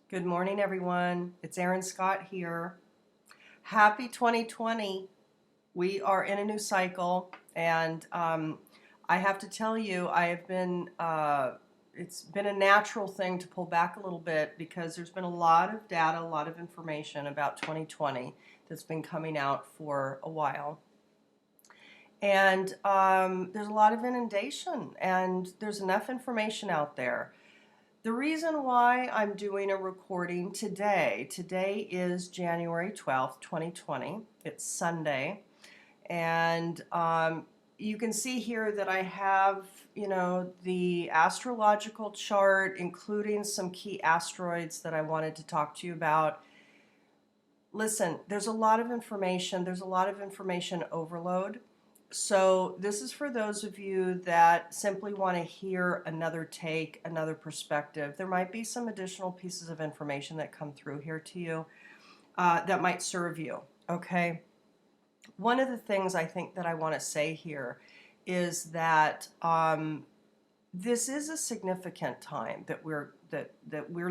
Good morning, everyone. It's Erin Scott here. Happy 2020. We are in a new cycle, and I have to tell you, it's been a natural thing to pull back a little bit because there's been a lot of data, a lot of information about 2020 that's been coming out for a while. And there's a lot of inundation, and there's enough information out there. The reason why I'm doing a recording today is January 12th, 2020. It's Sunday. And you can see here that I have, the astrological chart, including some key asteroids that I wanted to talk to you about. Listen, there's a lot of information. There's a lot of information overload. So this is for those of you that simply want to hear another take, another perspective. There might be some additional pieces of information that come through here to you that might serve you, okay? One of the things I think that I want to say here is that this is a significant time that we're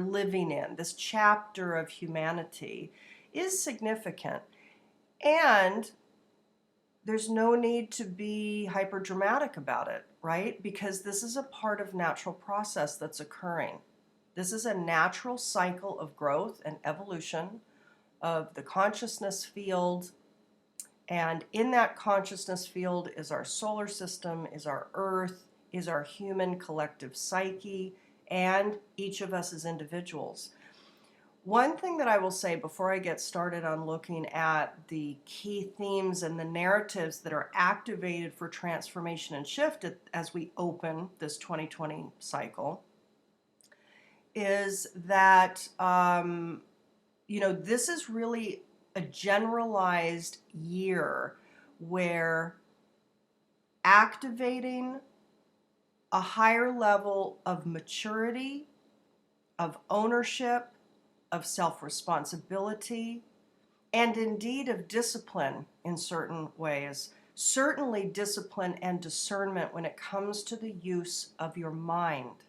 living in. This chapter of humanity is significant, and there's no need to be hyper dramatic about it, right? Because this is a part of natural process that's occurring. This is a natural cycle of growth and evolution of the consciousness field. And in that consciousness field is our solar system, is our earth, is our human collective psyche, and each of us as individuals. One thing that I will say before I get started on looking at the key themes and the narratives that are activated for transformation and shift as we open this 2020 cycle is that, this is really a generalized year where activating a higher level of maturity, of ownership, of self-responsibility, and indeed of discipline in certain ways. Certainly discipline and discernment when it comes to the use of your mind.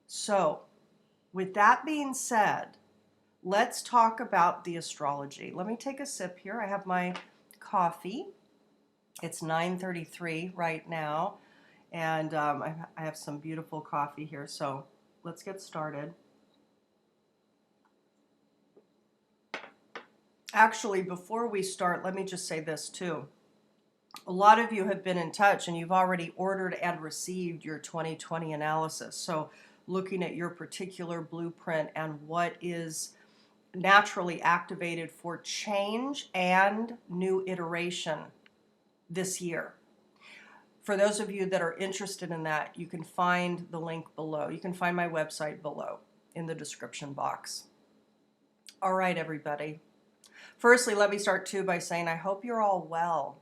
So, with that being said, let's talk about the astrology. Let me take a sip here. I have my coffee. It's 9:33 right now, and I have some beautiful coffee here, so let's get started. Actually, before we start, let me just say this too. A lot of you have been in touch and you've already ordered and received your 2020 analysis. So looking at your particular blueprint and what is naturally activated for change and new iteration this year. For those of you that are interested in that, you can find the link below. You can find my website below in the description box. All right, everybody. Firstly, let me start too by saying I hope you're all well.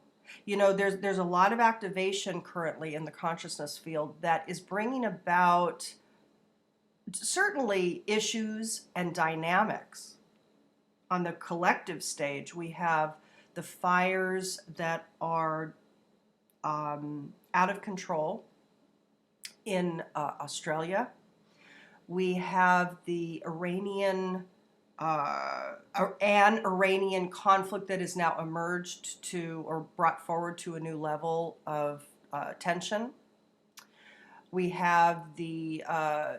There's a lot of activation currently in the consciousness field that is bringing about certainly issues and dynamics. On the collective stage, we have the fires that are out of control in Australia. We have the Iranian conflict that has now emerged to or brought forward to a new level of tension. We have the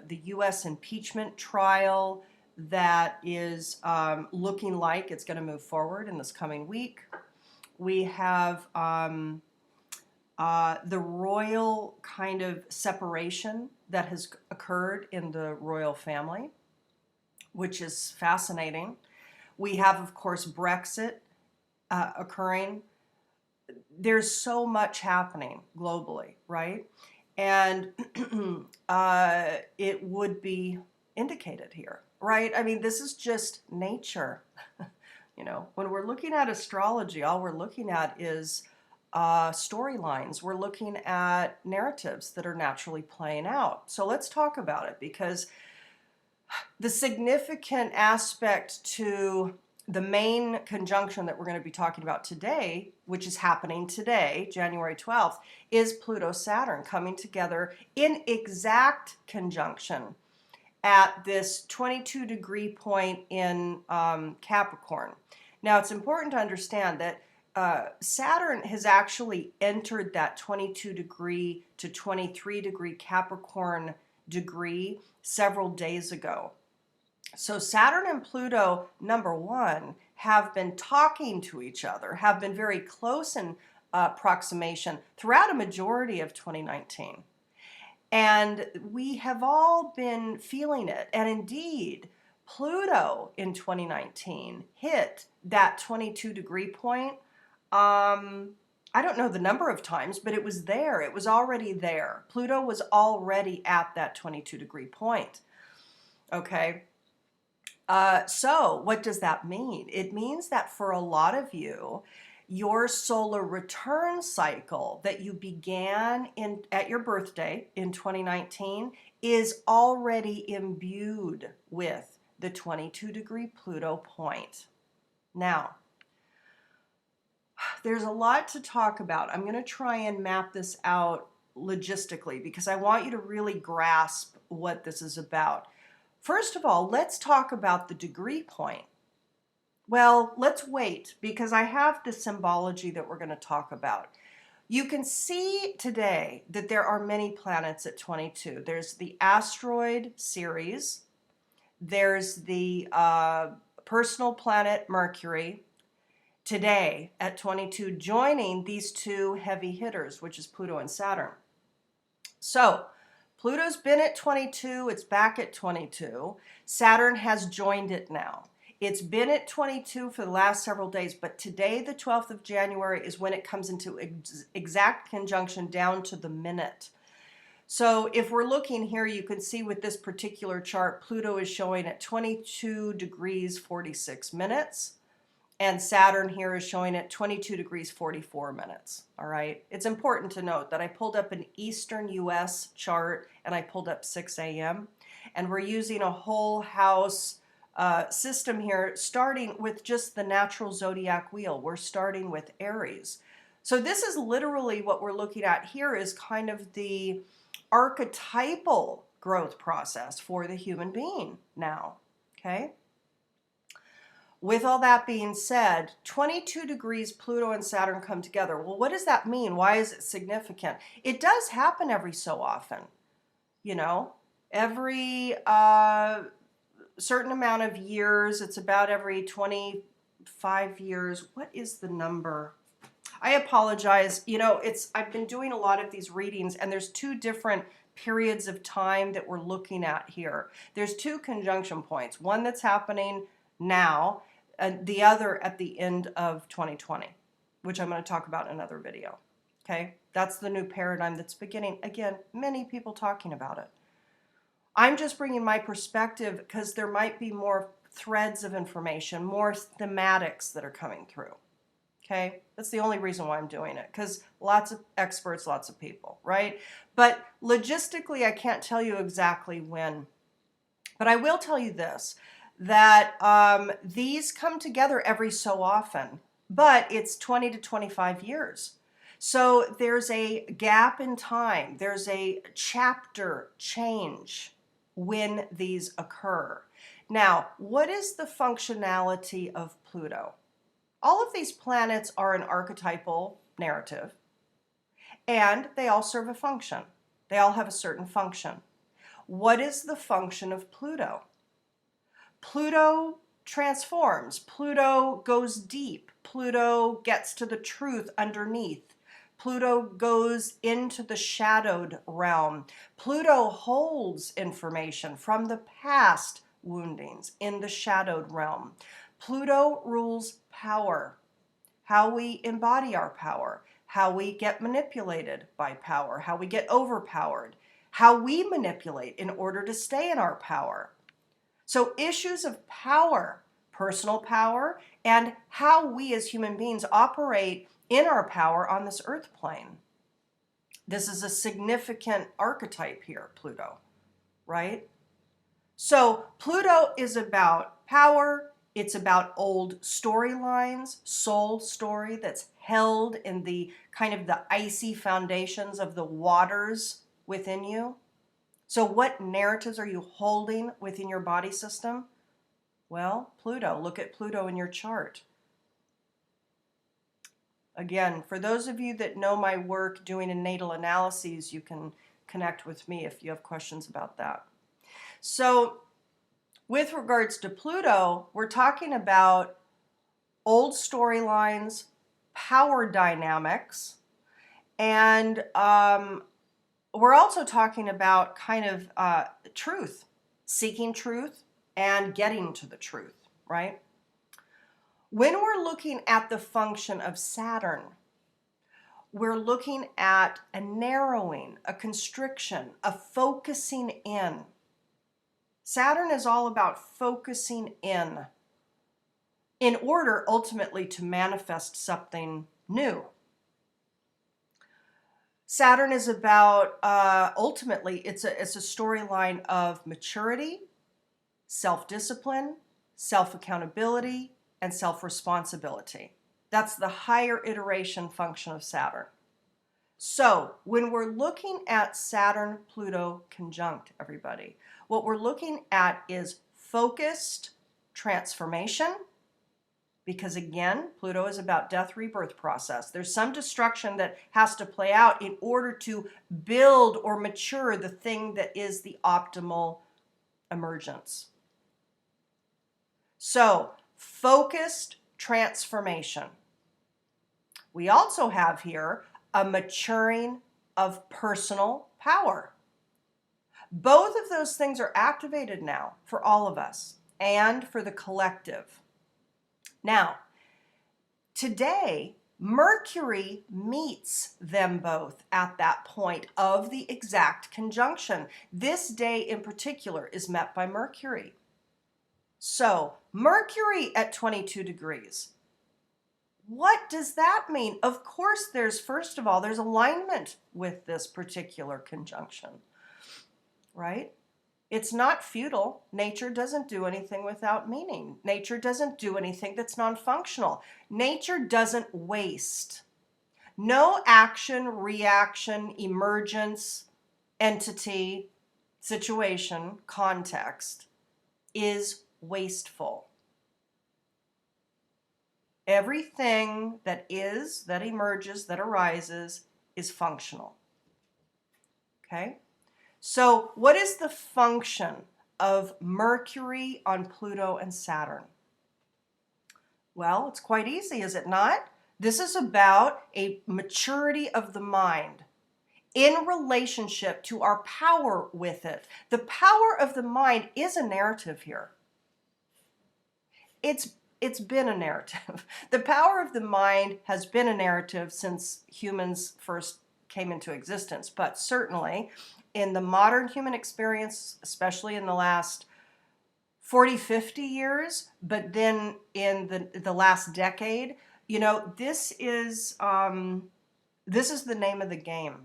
U.S. impeachment trial that is looking like it's going to move forward in this coming week. We have the royal kind of separation that has occurred in the royal family, which is fascinating. We have, of course, Brexit occurring. There's so much happening globally, right? And it would be indicated here, right? I mean, this is just nature. When we're looking at astrology, all we're looking at is storylines. We're looking at narratives that are naturally playing out. So let's talk about it, because the significant aspect to the main conjunction that we're going to be talking about today, which is happening today, January 12th, is Pluto-Saturn coming together in exact conjunction at this 22-degree point in Capricorn. Now, it's important to understand that Saturn has actually entered that 22-degree to 23-degree Capricorn degree several days ago. So Saturn and Pluto, number one, have been talking to each other, have been very close in approximation throughout a majority of 2019. And we have all been feeling it. And indeed, Pluto in 2019 hit that 22-degree point. I don't know the number of times, but it was there. It was already there. Pluto was already at that 22-degree point. Okay. So what does that mean? It means that for a lot of you, your solar return cycle that you began at your birthday in 2019 is already imbued with the 22-degree Pluto point. Now, there's a lot to talk about. I'm going to try and map this out logistically because I want you to really grasp what this is about. First of all, let's talk about the degree point. Well, let's wait because I have the symbology that we're going to talk about. You can see today that there are many planets at 22. There's the asteroid Ceres. There's the personal planet Mercury. Today at 22, joining these two heavy hitters, which is Pluto and Saturn. So Pluto's been at 22, it's back at 22. Saturn has joined it now. It's been at 22 for the last several days, but today, the 12th of January, is when it comes into exact conjunction down to the minute. So if we're looking here, you can see with this particular chart, Pluto is showing at 22 degrees 46 minutes. And Saturn here is showing at 22 degrees 44 minutes. All right. It's important to note that I pulled up an Eastern US chart and I pulled up 6 a.m. And we're using a whole house system here, starting with just the natural zodiac wheel. We're starting with Aries. So this is literally what we're looking at here is kind of the archetypal growth process for the human being now. Okay. With all that being said, 22 degrees Pluto and Saturn come together. Well, what does that mean? Why is it significant? It does happen every so often, you know, every certain amount of years. It's about every 25 years. What is the number? I apologize. You know, I've been doing a lot of these readings and there's two different periods of time that we're looking at here. There's two conjunction points, one that's happening now, and the other at the end of 2020, which I'm going to talk about in another video. Okay, that's the new paradigm that's beginning. Again, many people talking about it. I'm just bringing my perspective because there might be more threads of information, more thematics that are coming through. Okay, that's the only reason why I'm doing it, because lots of experts, lots of people, right? But logistically, I can't tell you exactly when. But I will tell you this, that these come together every so often, but it's 20 to 25 years. So there's a gap in time. There's a chapter change when these occur. Now, what is the functionality of Pluto? All of these planets are an archetypal narrative, and they all serve a function. They all have a certain function. What is the function of Pluto? Pluto transforms. Pluto goes deep. Pluto gets to the truth underneath. Pluto goes into the shadowed realm. Pluto holds information from the past woundings in the shadowed realm. Pluto rules power, how we embody our power, how we get manipulated by power, how we get overpowered, how we manipulate in order to stay in our power. So issues of power, personal power, and how we as human beings operate in our power on this earth plane. This is a significant archetype here, Pluto, right? So Pluto is about power. It's about old storylines, soul story that's held in the kind of the icy foundations of the waters within you. So what narratives are you holding within your body system? Well, Pluto. Look at Pluto in your chart. Again, for those of you that know my work doing a natal analyses, you can connect with me if you have questions about that. So with regards to Pluto, we're talking about old storylines, power dynamics, and we're also talking about kind of truth, seeking truth and getting to the truth, right? When we're looking at the function of Saturn, we're looking at a narrowing, a constriction, a focusing in. Saturn is all about focusing in order ultimately to manifest something new. Saturn is about, ultimately, it's a storyline of maturity, self-discipline, self-accountability, and self-responsibility. That's the higher iteration function of Saturn. So when we're looking at Saturn-Pluto conjunct, everybody, what we're looking at is focused transformation, because again, Pluto is about death rebirth process. There's some destruction that has to play out in order to build or mature the thing that is the optimal emergence. So, focused transformation. We also have here a maturing of personal power. Both of those things are activated now for all of us and for the collective. Now, today, Mercury meets them both at that point of the exact conjunction. This day in particular is met by Mercury. So, Mercury at 22 degrees. What does that mean? Of course, first of all, there's alignment with this particular conjunction, right? It's not futile. Nature doesn't do anything without meaning. Nature doesn't do anything that's non-functional. Nature doesn't waste. No action, reaction, emergence, entity, situation, context is wasteful. Everything that is, that emerges, that arises is functional. Okay? So what is the function of Mercury on Pluto and Saturn? Well, it's quite easy, is it not? This is about a maturity of the mind in relationship to our power with it. The power of the mind is a narrative here. It's been a narrative. The power of the mind has been a narrative since humans first came into existence, but certainly in the modern human experience, especially in the last 40, 50 years, but then in the last decade, you know, this is the name of the game.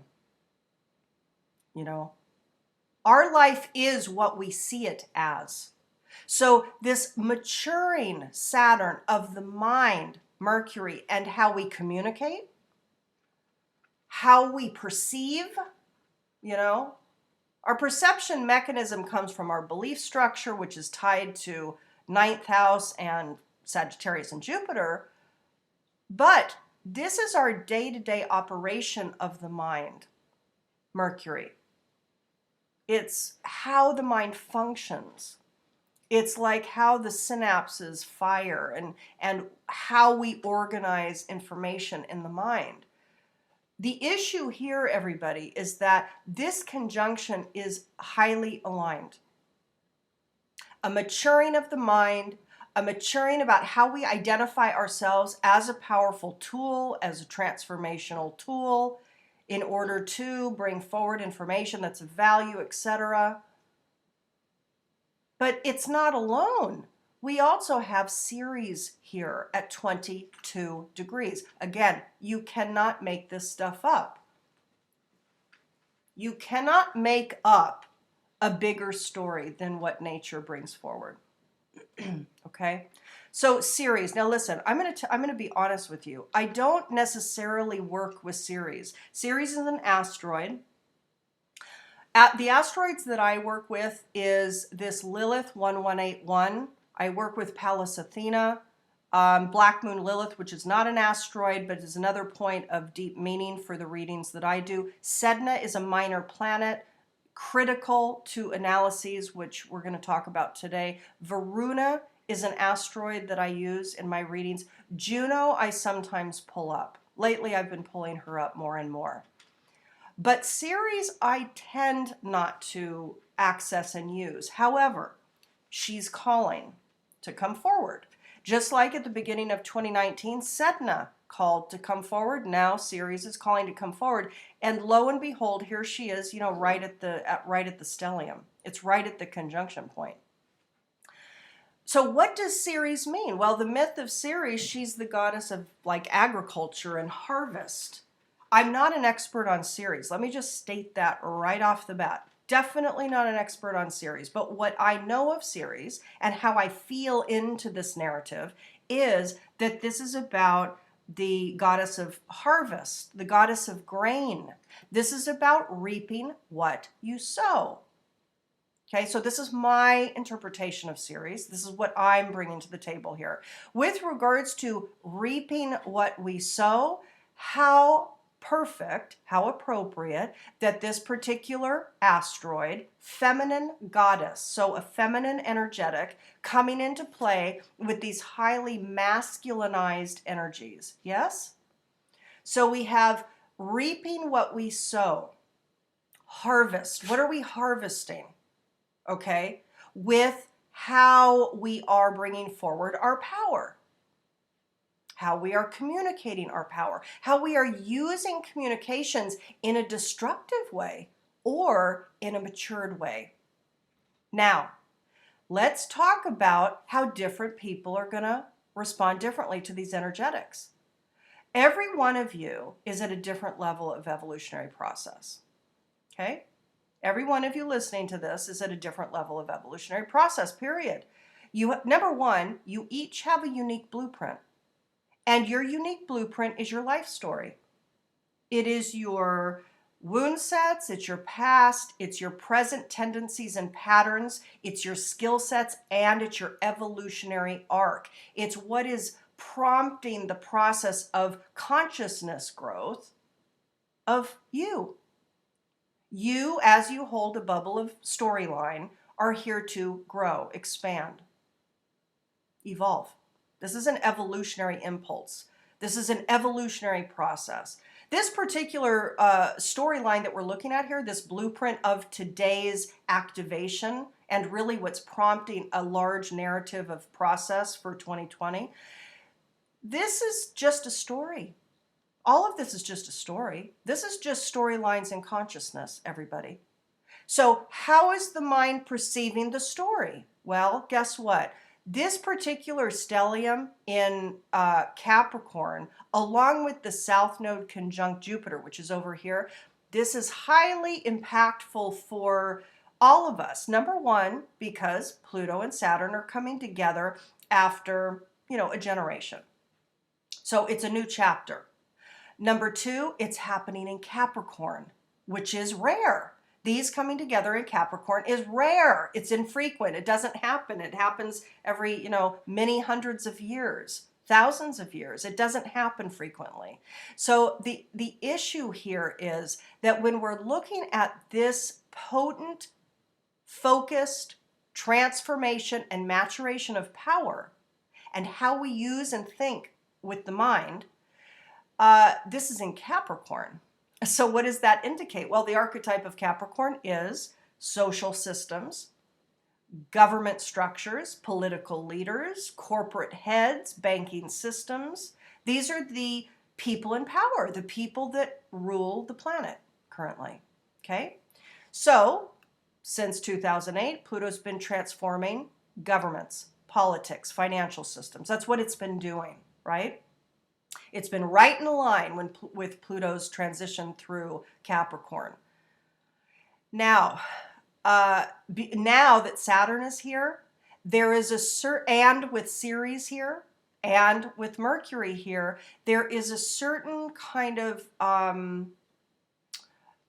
You know, our life is what we see it as. So this maturing Saturn of the mind, Mercury, and how we communicate, how we perceive, you know, our perception mechanism comes from our belief structure, which is tied to 9th house and Sagittarius and Jupiter. But this is our day-to-day operation of the mind, Mercury. It's how the mind functions. It's like how the synapses fire and how we organize information in the mind. The issue here, everybody, is that this conjunction is highly aligned. A maturing of the mind, a maturing about how we identify ourselves as a powerful tool, as a transformational tool, in order to bring forward information that's of value, etc. But it's not alone. We also have Ceres here at 22 degrees. Again, you cannot make this stuff up. You cannot make up a bigger story than what nature brings forward. Okay? So Ceres, now listen, I'm going to be honest with you. I don't necessarily work with Ceres. Ceres is an asteroid. The asteroids that I work with is this Lilith 1181. I work with Pallas Athena, Black Moon Lilith, which is not an asteroid, but is another point of deep meaning for the readings that I do. Sedna is a minor planet, critical to analyses, which we're going to talk about today. Varuna is an asteroid that I use in my readings. Juno, I sometimes pull up. Lately, I've been pulling her up more and more. But Ceres, I tend not to access and use. However, she's calling to come forward. Just like at the beginning of 2019, Sedna called to come forward. Now Ceres is calling to come forward. And lo and behold, here she is, right at the stellium. It's right at the conjunction point. So what does Ceres mean? Well, the myth of Ceres, she's the goddess of like agriculture and harvest. I'm not an expert on Ceres. Let me just state that right off the bat. Definitely not an expert on Ceres, but what I know of Ceres and how I feel into this narrative is that this is about the goddess of harvest, the goddess of grain. This is about reaping what you sow. Okay, so this is my interpretation of Ceres. This is what I'm bringing to the table here. With regards to reaping what we sow, how perfect, how appropriate that this particular asteroid, feminine goddess, so a feminine energetic, coming into play with these highly masculinized energies. Yes? So we have reaping what we sow, harvest. What are we harvesting? Okay? With how we are bringing forward our power. How we are communicating our power, how we are using communications in a destructive way or in a matured way. Now, let's talk about how different people are going to respond differently to these energetics. Every one of you is at a different level of evolutionary process. Okay? Every one of you listening to this is at a different level of evolutionary process, period. Number one, you each have a unique blueprint. And your unique blueprint is your life story. It is your wound sets, it's your past, it's your present tendencies and patterns, it's your skill sets, and it's your evolutionary arc. It's what is prompting the process of consciousness growth of you. You, as you hold a bubble of storyline, are here to grow, expand, evolve. This is an evolutionary impulse. This is an evolutionary process. This particular storyline that we're looking at here, this blueprint of today's activation, and really what's prompting a large narrative of process for 2020, this is just a story. All of this is just a story. This is just storylines in consciousness, everybody. So how is the mind perceiving the story? Well, guess what? This particular stellium in Capricorn, along with the South Node conjunct Jupiter, which is over here, this is highly impactful for all of us. Number one, because Pluto and Saturn are coming together after, a generation. So it's a new chapter. Number two, it's happening in Capricorn, which is rare. These coming together in Capricorn is rare. It's infrequent. It doesn't happen. It happens every, many hundreds of years, thousands of years. It doesn't happen frequently. So the issue here is that when we're looking at this potent, focused transformation and maturation of power and how we use and think with the mind, this is in Capricorn. So what does that indicate? Well, the archetype of Capricorn is social systems, government structures, political leaders, corporate heads, banking systems. These are the people in power, the people that rule the planet currently. Okay? So, since 2008, Pluto's been transforming governments, politics, financial systems. That's what it's been doing, right? It's been right in line with Pluto's transition through Capricorn. Now, now that Saturn is here, there is and with Ceres here, and with Mercury here, there is a certain kind of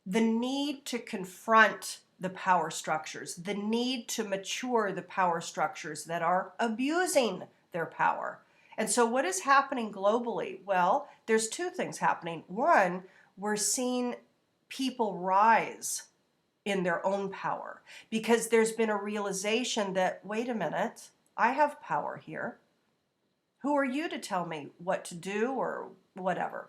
the need to confront the power structures, the need to mature the power structures that are abusing their power. And so what is happening globally? Well, there's two things happening. One, we're seeing people rise in their own power because there's been a realization that, wait a minute, I have power here. Who are you to tell me what to do or whatever?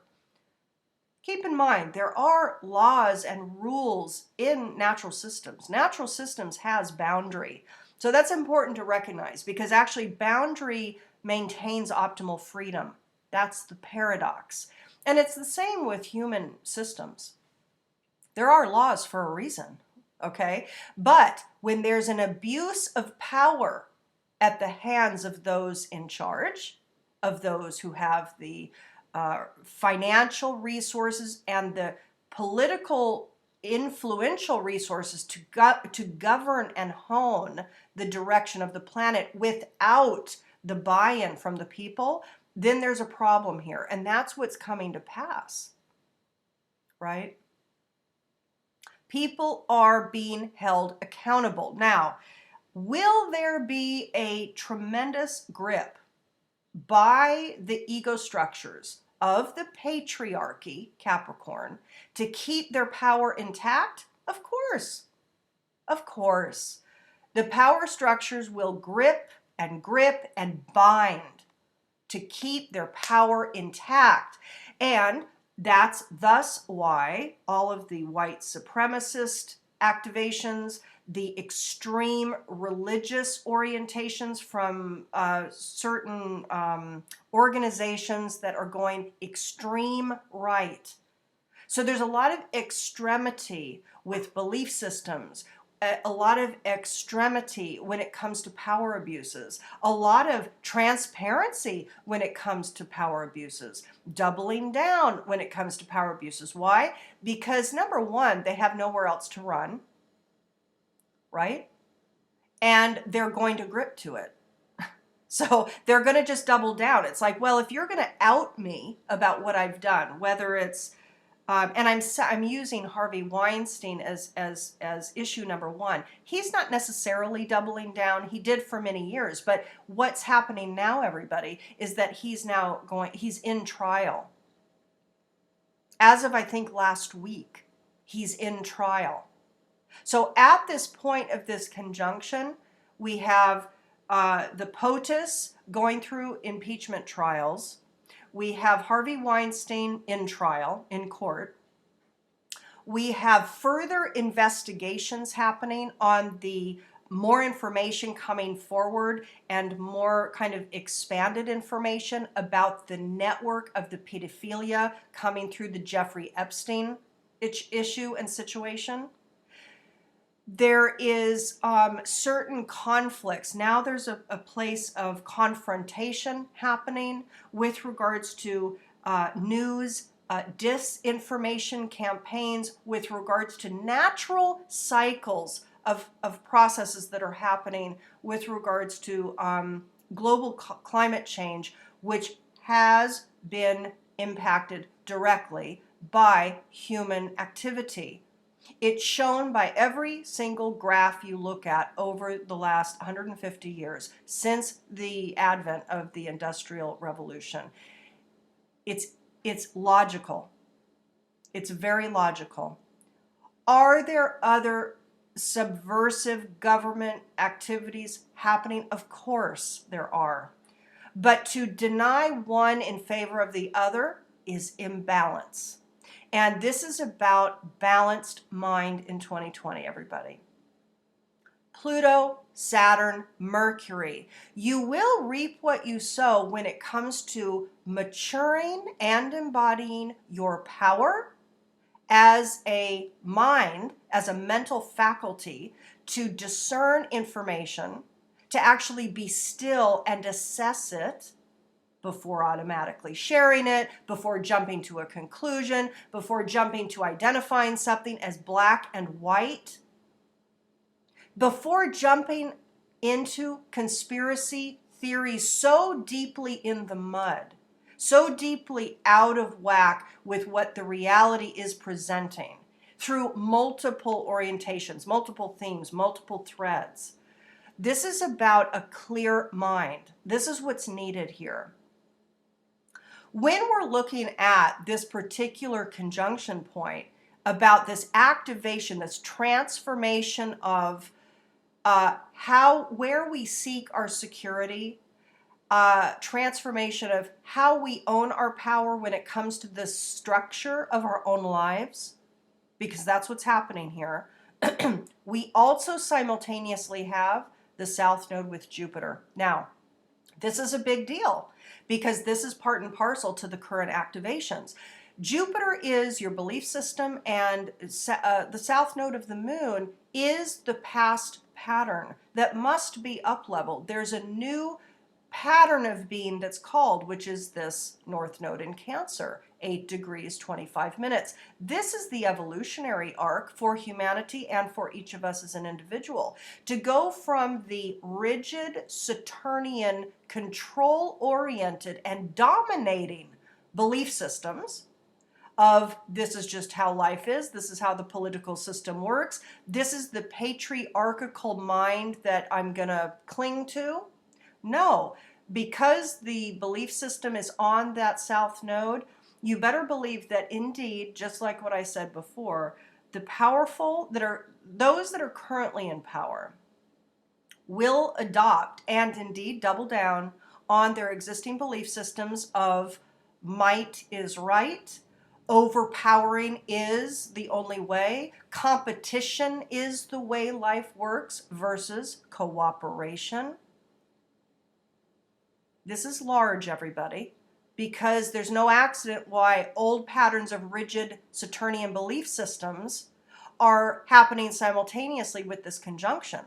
Keep in mind, there are laws and rules in natural systems. Natural systems has boundary. So that's important to recognize because actually boundary maintains optimal freedom. That's the paradox. And it's the same with human systems. There are laws for a reason, okay? But when there's an abuse of power at the hands of those in charge, of those who have the financial resources and the political influential resources to govern and hone the direction of the planet without the buy-in from the people, then there's a problem here. And that's what's coming to pass, right? People are being held accountable. Now, will there be a tremendous grip by the ego structures of the patriarchy, Capricorn, to keep their power intact? Of course. Of course. The power structures will grip and bind to keep their power intact. And that's thus why all of the white supremacist activations, the extreme religious orientations from certain organizations that are going extreme right. So there's a lot of extremity with belief systems, a lot of extremity when it comes to power abuses, a lot of transparency when it comes to power abuses, doubling down when it comes to power abuses. Why? Because number one, they have nowhere else to run, right? And they're going to grip to it. So they're going to just double down. It's like, well, if you're going to out me about what I've done, whether it's and I'm using Harvey Weinstein as issue number one. He's not necessarily doubling down. He did for many years. But what's happening now, everybody, is that he's in trial. As of, I think, last week, he's in trial. So at this point of this conjunction, we have the POTUS going through impeachment trials. We have Harvey Weinstein in trial, in court. We have further investigations happening on the more information coming forward and more kind of expanded information about the network of the pedophilia coming through the Jeffrey Epstein issue and situation. There is certain conflicts. Now there's a place of confrontation happening with regards to news, disinformation campaigns, with regards to natural cycles of processes that are happening with regards to global climate change, which has been impacted directly by human activity. It's shown by every single graph you look at over the last 150 years since the advent of the Industrial Revolution. It's logical. It's very logical. Are there other subversive government activities happening? Of course there are. But to deny one in favor of the other is imbalance. And this is about balanced mind in 2020, everybody. Pluto, Saturn, Mercury. You will reap what you sow when it comes to maturing and embodying your power as a mind, as a mental faculty to discern information, to actually be still and assess it before automatically sharing it, before jumping to a conclusion, before jumping to identifying something as black and white, before jumping into conspiracy theories so deeply in the mud, so deeply out of whack with what the reality is presenting, through multiple orientations, multiple themes, multiple threads. This is about a clear mind. This is what's needed here. When we're looking at this particular conjunction point about this activation, this transformation of where we seek our security, transformation of how we own our power when it comes to the structure of our own lives, because that's what's happening here. We also simultaneously have the South Node with Jupiter. Now, this is a big deal because this is part and parcel to the current activations. Jupiter is your belief system, and the South Node of the Moon is the past pattern that must be up-leveled. There's a new pattern of being that's called, which is this North Node in Cancer, 8 degrees, 25 minutes. This is the evolutionary arc for humanity and for each of us as an individual. To go from the rigid Saturnian, control-oriented and dominating belief systems of this is just how life is, this is how the political system works, this is the patriarchal mind that I'm going to cling to. No, because the belief system is on that South Node, you better believe that indeed, just like what I said before, the powerful those that are currently in power will adopt and indeed double down on their existing belief systems of might is right, overpowering is the only way, competition is the way life works versus cooperation. This is large, everybody, because there's no accident why old patterns of rigid Saturnian belief systems are happening simultaneously with this conjunction.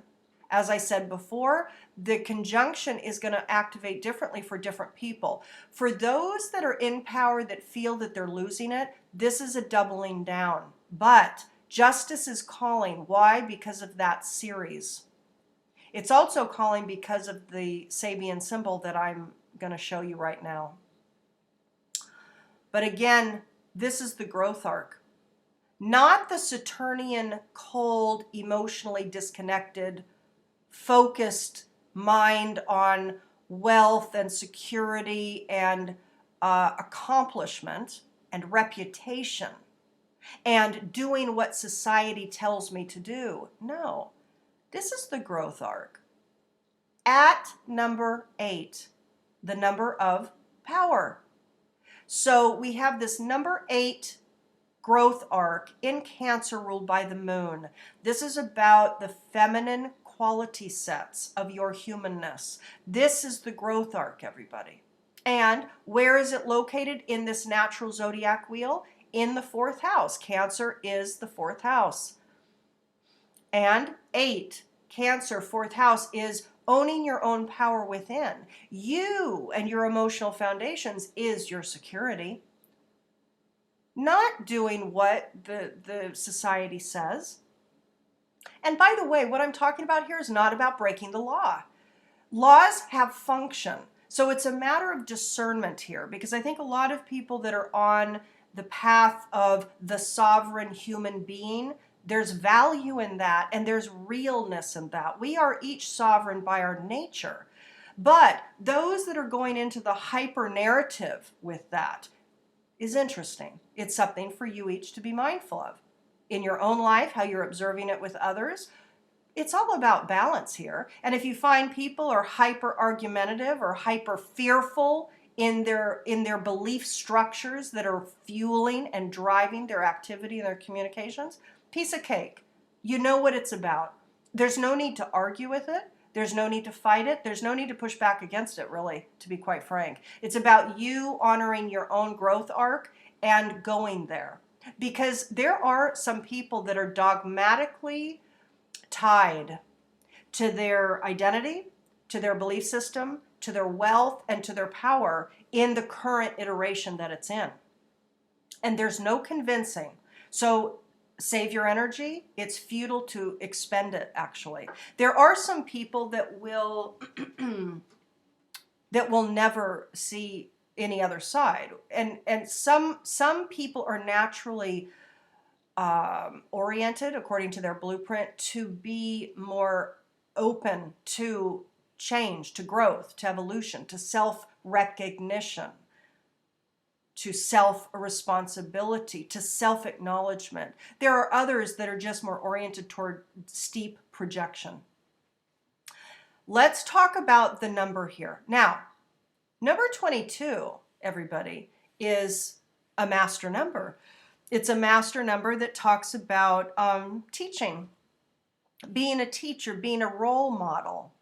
As I said before, the conjunction is going to activate differently for different people. For those that are in power that feel that they're losing it, this is a doubling down. But justice is calling. Why? Because of that series. It's also calling because of the Sabian symbol that I'm going to show you right now. But again, this is the growth arc. Not the Saturnian, cold, emotionally disconnected, focused mind on wealth and security and accomplishment and reputation and doing what society tells me to do. No, this is the growth arc. At number 8, the number of power. So we have this number 8 growth arc in Cancer ruled by the moon. This is about the feminine quality sets of your humanness. This is the growth arc, everybody. And where is it located in this natural zodiac wheel? In the 4th house. Cancer is the 4th house. And 8, Cancer, 4th house, is owning your own power within. You and your emotional foundations is your security. Not doing what the society says. And by the way, what I'm talking about here is not about breaking the law. Laws have function. So it's a matter of discernment here, because I think a lot of people that are on the path of the sovereign human being, there's value in that and there's realness in that. We are each sovereign by our nature. But those that are going into the hyper narrative with that is interesting. It's something for you each to be mindful of. In your own life, how you're observing it with others, it's all about balance here. And if you find people are hyper argumentative or hyper fearful in their belief structures that are fueling and driving their activity and their communications, piece of cake. You know what it's about. There's no need to argue with it. There's no need to fight it. There's no need to push back against it, really, to be quite frank. It's about you honoring your own growth arc and going there. Because there are some people that are dogmatically tied to their identity, to their belief system, to their wealth, and to their power in the current iteration that it's in. And there's no convincing. So save your energy. It's futile to expend it, actually. There are some people that will that will never see any other side. And some people are naturally oriented according to their blueprint to be more open to change, to growth, to evolution, to self-recognition, to self-responsibility, to self-acknowledgement. There are others that are just more oriented toward steep projection. Let's talk about the number here. Now, number 22, everybody, is a master number. It's a master number that talks about teaching, being a teacher, being a role model.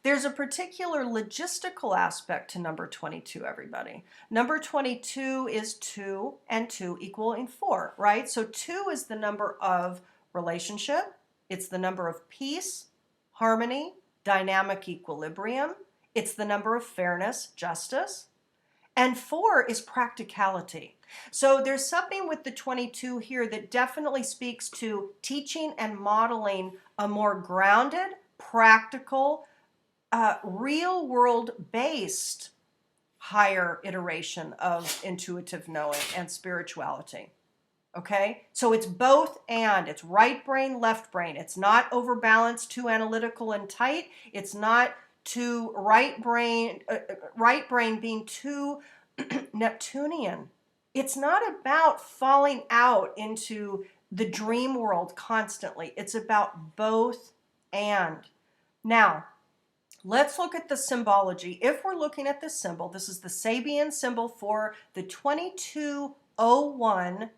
There's a particular logistical aspect to number 22, everybody. Number 22 is 2 and 2 equaling 4, right? So 2 is the number of relationship. It's the number of peace, harmony, dynamic equilibrium. It's the number of fairness, justice. And 4 is practicality. So there's something with the 22 here that definitely speaks to teaching and modeling a more grounded, practical, real world based higher iteration of intuitive knowing and spirituality. Okay, so it's both and. It's right brain, left brain. It's not overbalanced, too analytical and tight. It's not too right brain being too Neptunian. It's not about falling out into the dream world constantly. It's about both and. Now, let's look at the symbology. If we're looking at this symbol, this is the Sabian symbol for the 2201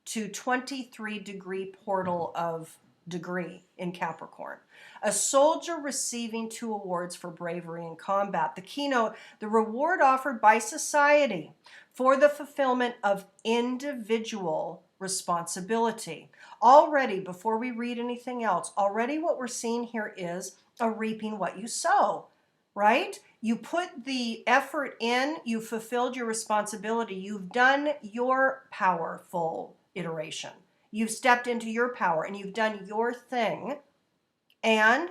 to 23 degree portal of degree in Capricorn. A soldier receiving 2 awards for bravery in combat. The keynote, the reward offered by society for the fulfillment of individual responsibility. Already, before we read anything else, already what we're seeing here is a reaping what you sow, right? You put the effort in, you fulfilled your responsibility, you've done your powerful iteration. You've stepped into your power and you've done your thing. And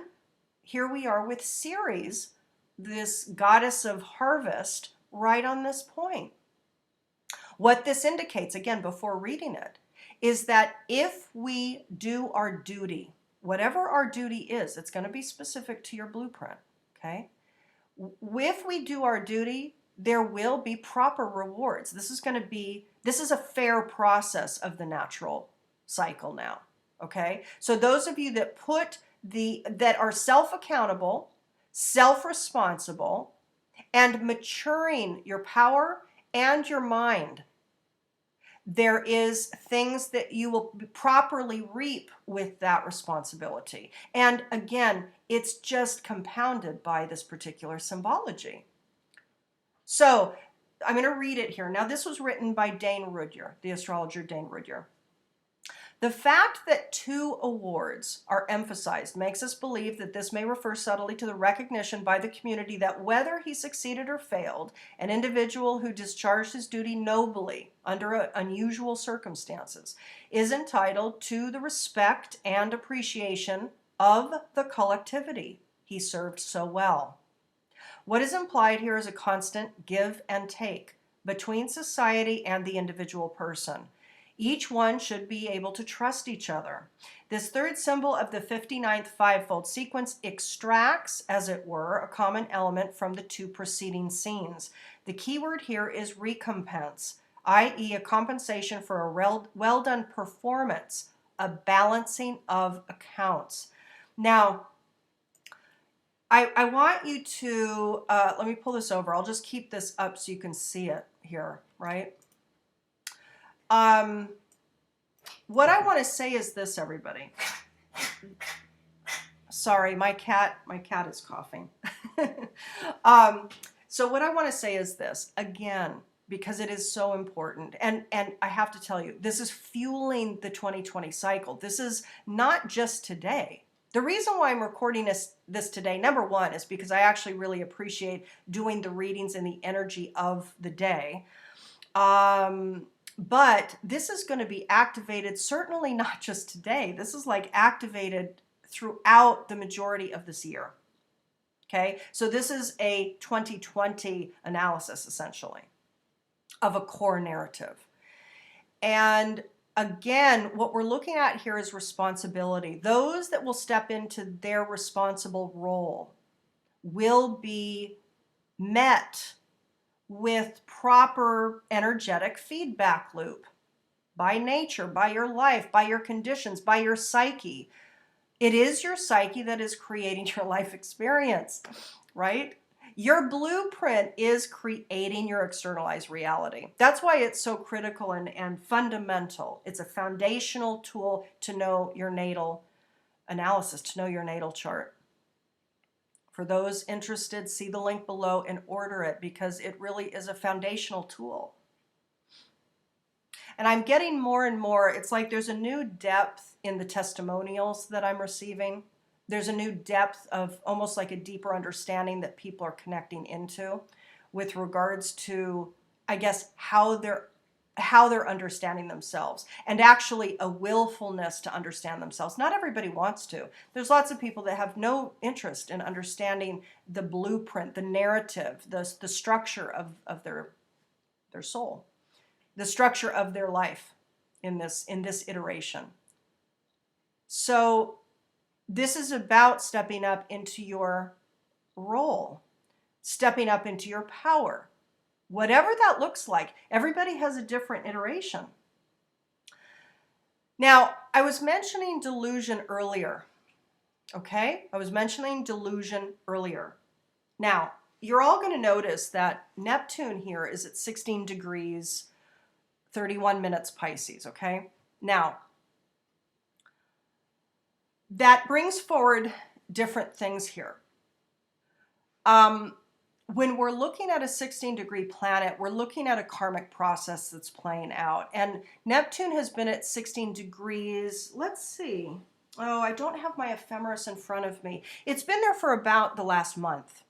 here we are with Ceres, this goddess of harvest, right on this point. What this indicates, again, before reading it, is that if we do our duty, whatever our duty is, it's going to be specific to your blueprint, okay? If we do our duty, there will be proper rewards. This is a fair process of the natural cycle now, okay? So those of you that that are self-accountable, self-responsible, and maturing your power and your mind, there is things that you will properly reap with that responsibility. And again, it's just compounded by this particular symbology. So I'm going to read it here. Now, this was written by Dane Rudhyar, the astrologer Dane Rudhyar. The fact that 2 awards are emphasized makes us believe that this may refer subtly to the recognition by the community that whether he succeeded or failed, an individual who discharged his duty nobly under unusual circumstances is entitled to the respect and appreciation of the collectivity he served so well. What is implied here is a constant give and take between society and the individual person. Each one should be able to trust each other. This third symbol of the 59th fivefold sequence extracts, as it were, a common element from the 2 preceding scenes. The key word here is recompense, i.e. a compensation for a well-done performance, a balancing of accounts. Now, I want you to, let me pull this over. I'll just keep this up so you can see it here, right? What I want to say is this, everybody. Sorry, my cat is coughing. So what I want to say is this, again, because it is so important. And I have to tell you, this is fueling the 2020 cycle. This is not just today. The reason why I'm recording this today, number one, is because I actually really appreciate doing the readings and the energy of the day. But this is going to be activated, certainly not just today. This is like activated throughout the majority of this year. Okay, so this is a 2020 analysis, essentially, of a core narrative. And again, what we're looking at here is responsibility. Those that will step into their responsible role will be met with proper energetic feedback loop by nature, by your life, by your conditions, by your psyche. It is your psyche that is creating your life experience, right? Your blueprint is creating your externalized reality. That's why it's so critical and fundamental. It's a foundational tool to know your natal analysis, to know your natal chart. For those interested, see the link below and order it, because it really is a foundational tool. And I'm getting more and more, it's like there's a new depth in the testimonials that I'm receiving. There's a new depth of almost like a deeper understanding that people are connecting into with regards to, I guess, how they're understanding themselves, and actually a willfulness to understand themselves. Not everybody wants to. There's lots of people that have no interest in understanding the blueprint, the narrative, the structure of their soul, the structure of their life in this iteration. So this is about stepping up into your role, stepping up into your power. Whatever that looks like, everybody has a different iteration. Now, I was mentioning delusion earlier, okay? I was mentioning delusion earlier. Now, you're all going to notice that Neptune here is at 16 degrees, 31 minutes Pisces, okay? Now, that brings forward different things here. When we're looking at a 16-degree planet, we're looking at a karmic process that's playing out. And Neptune has been at 16 degrees. Let's see. Oh, I don't have my ephemeris in front of me. It's been there for about the last month.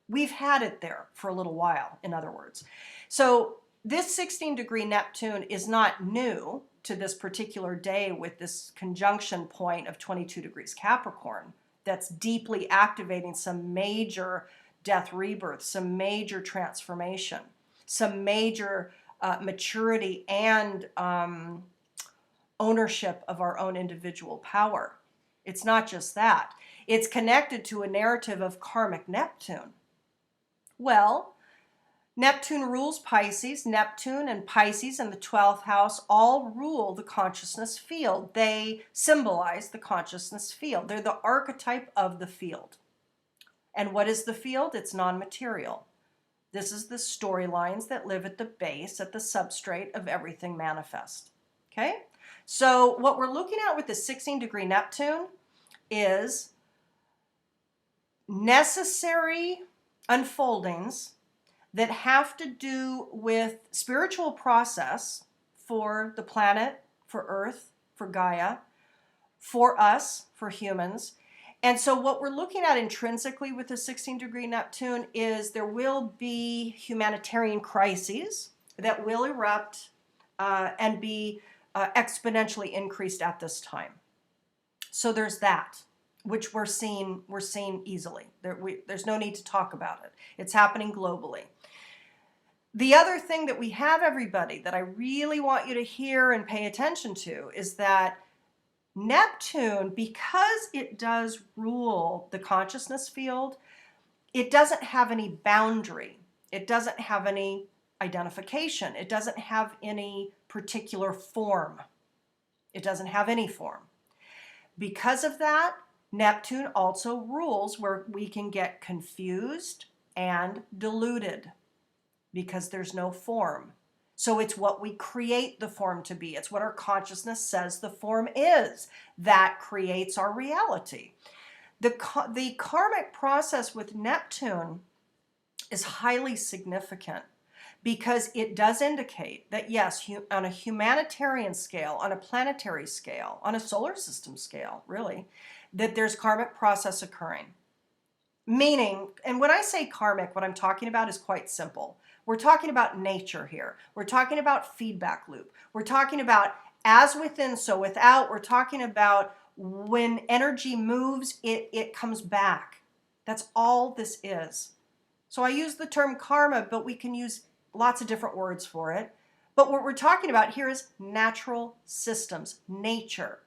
We've had it there for a little while, in other words. So this 16-degree Neptune is not new to this particular day with this conjunction point of 22 degrees Capricorn that's deeply activating some major death rebirth, some major transformation, some major maturity and ownership of our own individual power. It's not just that. It's connected to a narrative of karmic Neptune. Well, Neptune rules Pisces. Neptune and Pisces in the 12th house all rule the consciousness field. They symbolize the consciousness field. They're the archetype of the field. And what is the field? It's non-material. This is the storylines that live at the base, at the substrate of everything manifest. Okay? So what we're looking at with the 16-degree Neptune is necessary unfoldings that have to do with spiritual process for the planet, for Earth, for Gaia, for us, for humans. And so what we're looking at intrinsically with the 16-degree Neptune is there will be humanitarian crises that will erupt and be exponentially increased at this time. So there's that, which we're seeing easily. There's no need to talk about it. It's happening globally. The other thing that we have, everybody, that I really want you to hear and pay attention to is that Neptune, because it does rule the consciousness field, it doesn't have any boundary. It doesn't have any identification. It doesn't have any particular form. It doesn't have any form. Because of that, Neptune also rules where we can get confused and deluded because there's no form. So it's what we create the form to be. It's what our consciousness says the form is that creates our reality. The karmic process with Neptune is highly significant because it does indicate that, yes, on a humanitarian scale, on a planetary scale, on a solar system scale, really, that there's karmic process occurring. Meaning, and when I say karmic, what I'm talking about is quite simple. We're talking about nature here. We're talking about feedback loop. We're talking about as within, so without. We're talking about when energy moves, it comes back. That's all this is. So I use the term karma, but we can use lots of different words for it. But what we're talking about here is natural systems, nature.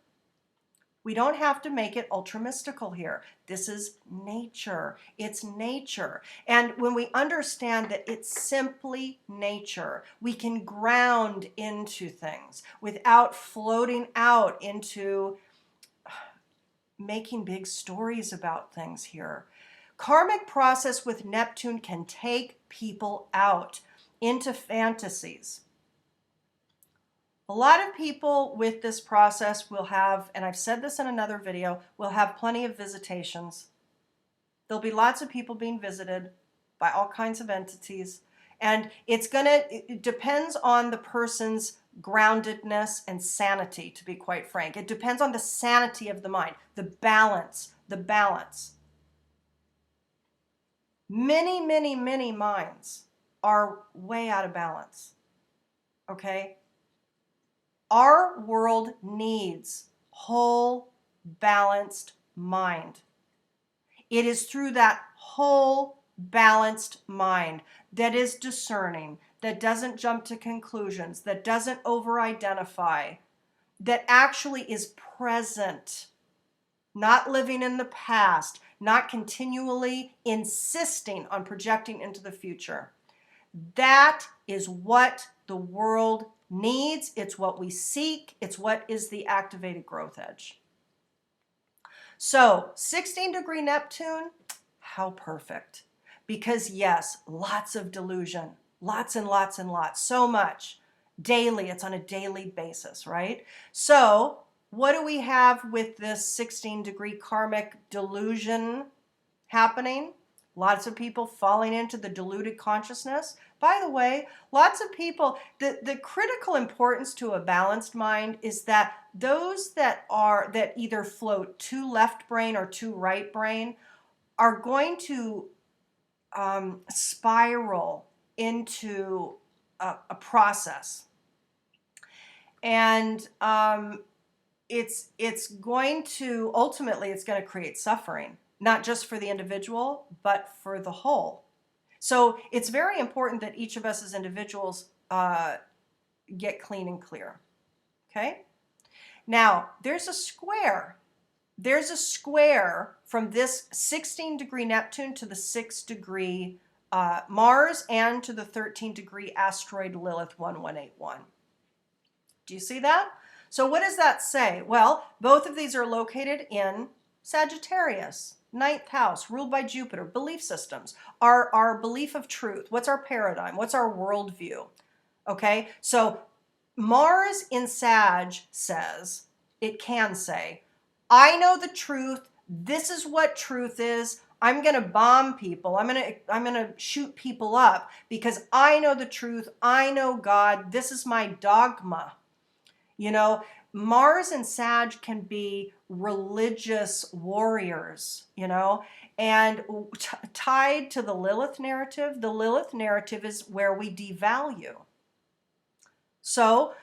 We don't have to make it ultra mystical here. This is nature. It's nature. And when we understand that it's simply nature, we can ground into things without floating out into making big stories about things here. Karmic process with Neptune can take people out into fantasies. A lot of people with this process will have, and I've said this in another video, will have plenty of visitations. There'll be lots of people being visited by all kinds of entities. And it depends on the person's groundedness and sanity, to be quite frank. It depends on the sanity of the mind, the balance. Many, many, many minds are way out of balance, okay? Our world needs whole, balanced mind. It is through that whole, balanced mind that is discerning, that doesn't jump to conclusions, that doesn't over-identify, that actually is present, not living in the past, not continually insisting on projecting into the future. That is what the world needs. It's what we seek. It's what is the activated growth edge. So 16-degree Neptune, how perfect. Because yes, lots of delusion, lots and lots and lots, so much. Daily, it's on a daily basis, right? So what do we have with this 16-degree karmic delusion happening? Lots of people falling into the deluded consciousness. By the way, lots of people, the critical importance to a balanced mind is that those that either float to left brain or to right brain are going to spiral into a process. And it's going to, ultimately, it's going to create suffering. Not just for the individual, but for the whole. So it's very important that each of us as individuals get clean and clear. Okay? Now, there's a square. There's a square from this 16-degree Neptune to the 6-degree Mars and to the 13-degree asteroid Lilith 1181. Do you see that? So what does that say? Well, both of these are located in Sagittarius. 9th house, ruled by Jupiter, belief systems, our belief of truth. What's our paradigm? What's our worldview? Okay, so Mars in Sag says, it can say, I know the truth. This is what truth is. I'm going to bomb people. I'm going to shoot people up because I know the truth. I know God. This is my dogma. You know, Mars and Sag can be religious warriors, you know, and tied to the Lilith narrative is where we devalue. So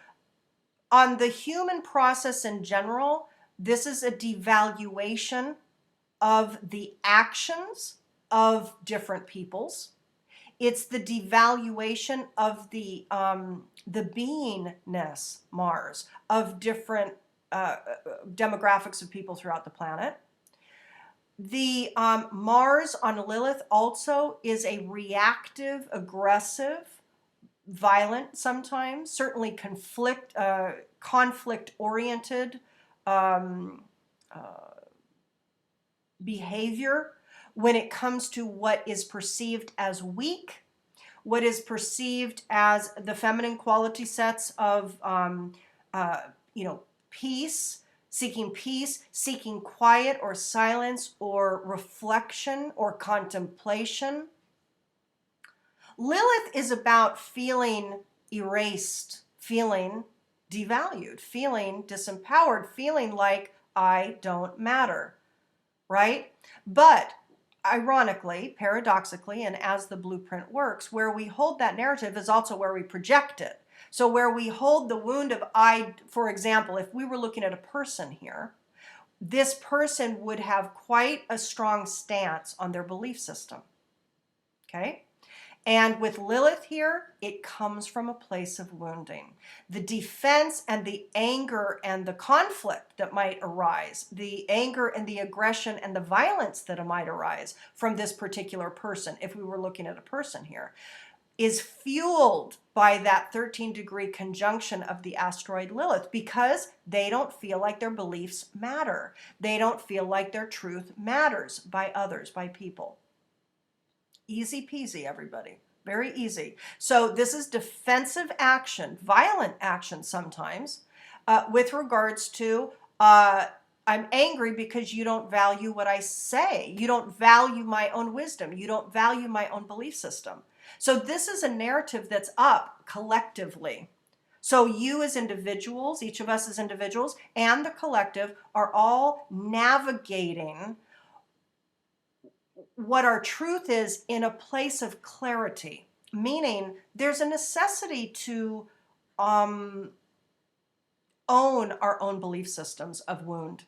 on the human process in general, this is a devaluation of the actions of different peoples. It's the devaluation of the beingness, Mars, of different demographics of people throughout the planet. The Mars on Lilith also is a reactive, aggressive, violent sometimes, certainly conflict-oriented behavior when it comes to what is perceived as weak, what is perceived as the feminine quality sets of, peace, seeking quiet or silence or reflection or contemplation. Lilith is about feeling erased, feeling devalued, feeling disempowered, feeling like I don't matter, right? But ironically, paradoxically, and as the blueprint works, where we hold that narrative is also where we project it. So where we hold the wound of I, for example, if we were looking at a person here, this person would have quite a strong stance on their belief system, okay? And with Lilith here, it comes from a place of wounding. The defense and the anger and the conflict that might arise, the anger and the aggression and the violence that might arise from this particular person, if we were looking at a person here, is fueled by that 13-degree conjunction of the asteroid Lilith, because they don't feel like their beliefs matter. They don't feel like their truth matters by others, by people. Easy peasy, everybody. Very easy. So this is defensive action, violent action sometimes, with regards to, I'm angry because you don't value what I say. You don't value my own wisdom. You don't value my own belief system. So this is a narrative that's up collectively. So you as individuals, each of us as individuals, and the collective are all navigating what our truth is in a place of clarity, meaning there's a necessity to own our own belief systems of wound.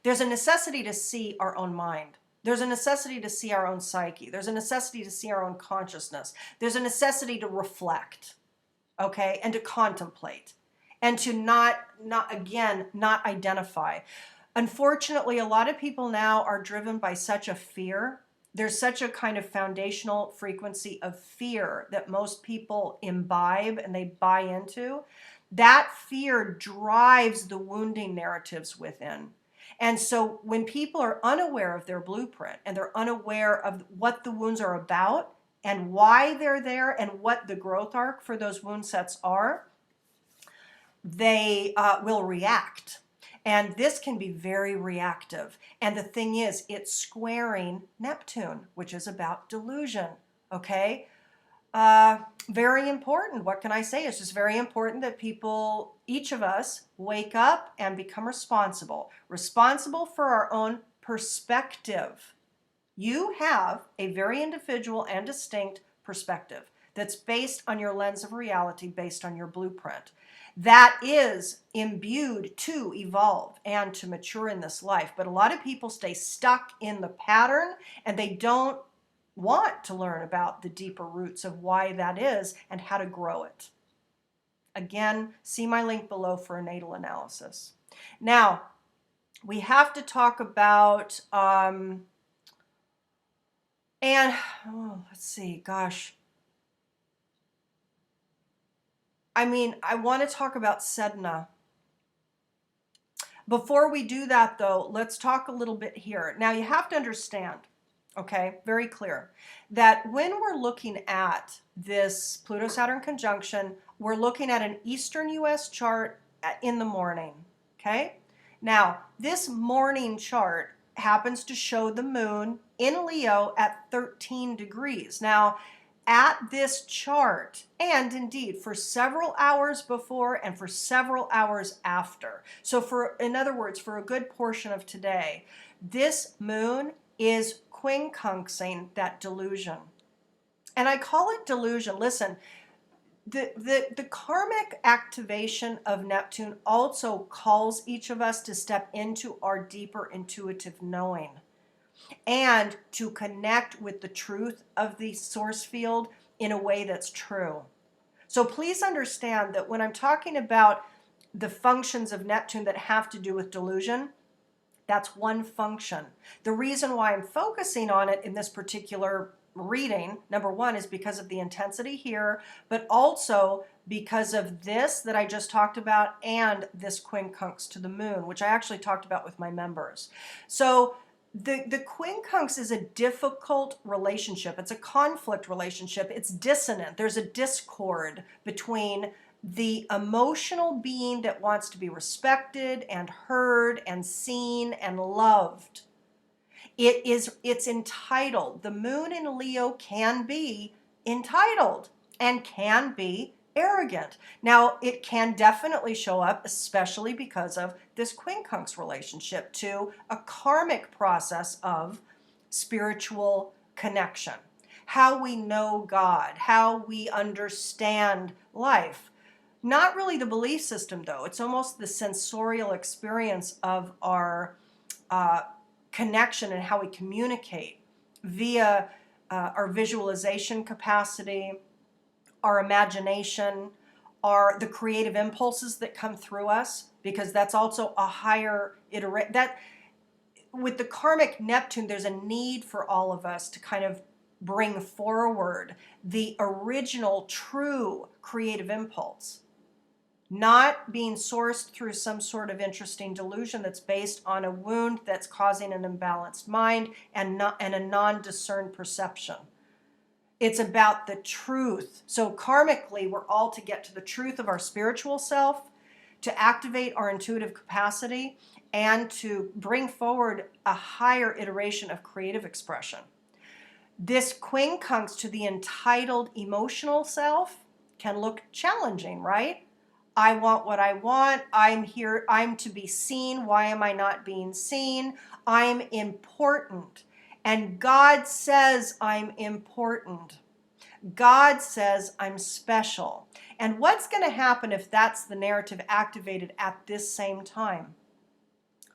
There's a necessity to see our own mind. There's a necessity to see our own psyche. There's a necessity to see our own consciousness. There's a necessity to reflect, okay, and to contemplate, and to not identify. Unfortunately, a lot of people now are driven by such a fear. There's such a kind of foundational frequency of fear that most people imbibe and they buy into. That fear drives the wounding narratives within. And so when people are unaware of their blueprint and they're unaware of what the wounds are about and why they're there and what the growth arc for those wound sets are, they will react. And this can be very reactive. And the thing is, it's squaring Neptune, which is about delusion, okay? Very important. What can I say? It's just very important that people, each of us, wake up and become responsible for our own perspective. You have a very individual and distinct perspective that's based on your lens of reality, based on your blueprint. That is imbued to evolve and to mature in this life. But a lot of people stay stuck in the pattern and they don't want to learn about the deeper roots of why that is and how to grow it. Again, see my link below for a natal analysis. Now, we have to talk about, let's see, gosh. I want to talk about Sedna. Before we do that, though, let's talk a little bit here. Now, you have to understand, okay, very clear, that when we're looking at this Pluto-Saturn conjunction, we're looking at an Eastern U.S. chart in the morning, okay? Now, this morning chart happens to show the moon in Leo at 13 degrees. Now, at this chart, and indeed for several hours before and for several hours after. So in other words, for a good portion of today, this moon is quincunxing that delusion. And I call it delusion. Listen, the karmic activation of Neptune also calls each of us to step into our deeper intuitive knowing and to connect with the truth of the source field in a way that's true. So please understand that when I'm talking about the functions of Neptune that have to do with delusion, that's one function. The reason why I'm focusing on it in this particular reading, number one, is because of the intensity here, but also because of this that I just talked about and this quincunx to the moon, which I actually talked about with my members. So the quincunx is a difficult relationship. It's a conflict relationship. It's dissonant. There's a discord between the emotional being that wants to be respected and heard and seen and loved. It's entitled. The moon in Leo can be entitled and can be arrogant. Now, it can definitely show up, especially because of this quincunx relationship to a karmic process of spiritual connection. How we know God, how we understand life. Not really the belief system, though. It's almost the sensorial experience of our connection and how we communicate via our visualization capacity, our imagination, the creative impulses that come through us, because that's also a higher iteration. That with the karmic Neptune, there's a need for all of us to kind of bring forward the original true creative impulse, not being sourced through some sort of interesting delusion that's based on a wound that's causing an imbalanced mind and a non-discerned perception. It's about the truth. So karmically, we're all to get to the truth of our spiritual self, to activate our intuitive capacity, and to bring forward a higher iteration of creative expression. This quincunx to the entitled emotional self can look challenging, right? I want what I want. I'm here. I'm to be seen. Why am I not being seen? I'm important. And God says I'm important. God says I'm special. And what's going to happen if that's the narrative activated at this same time?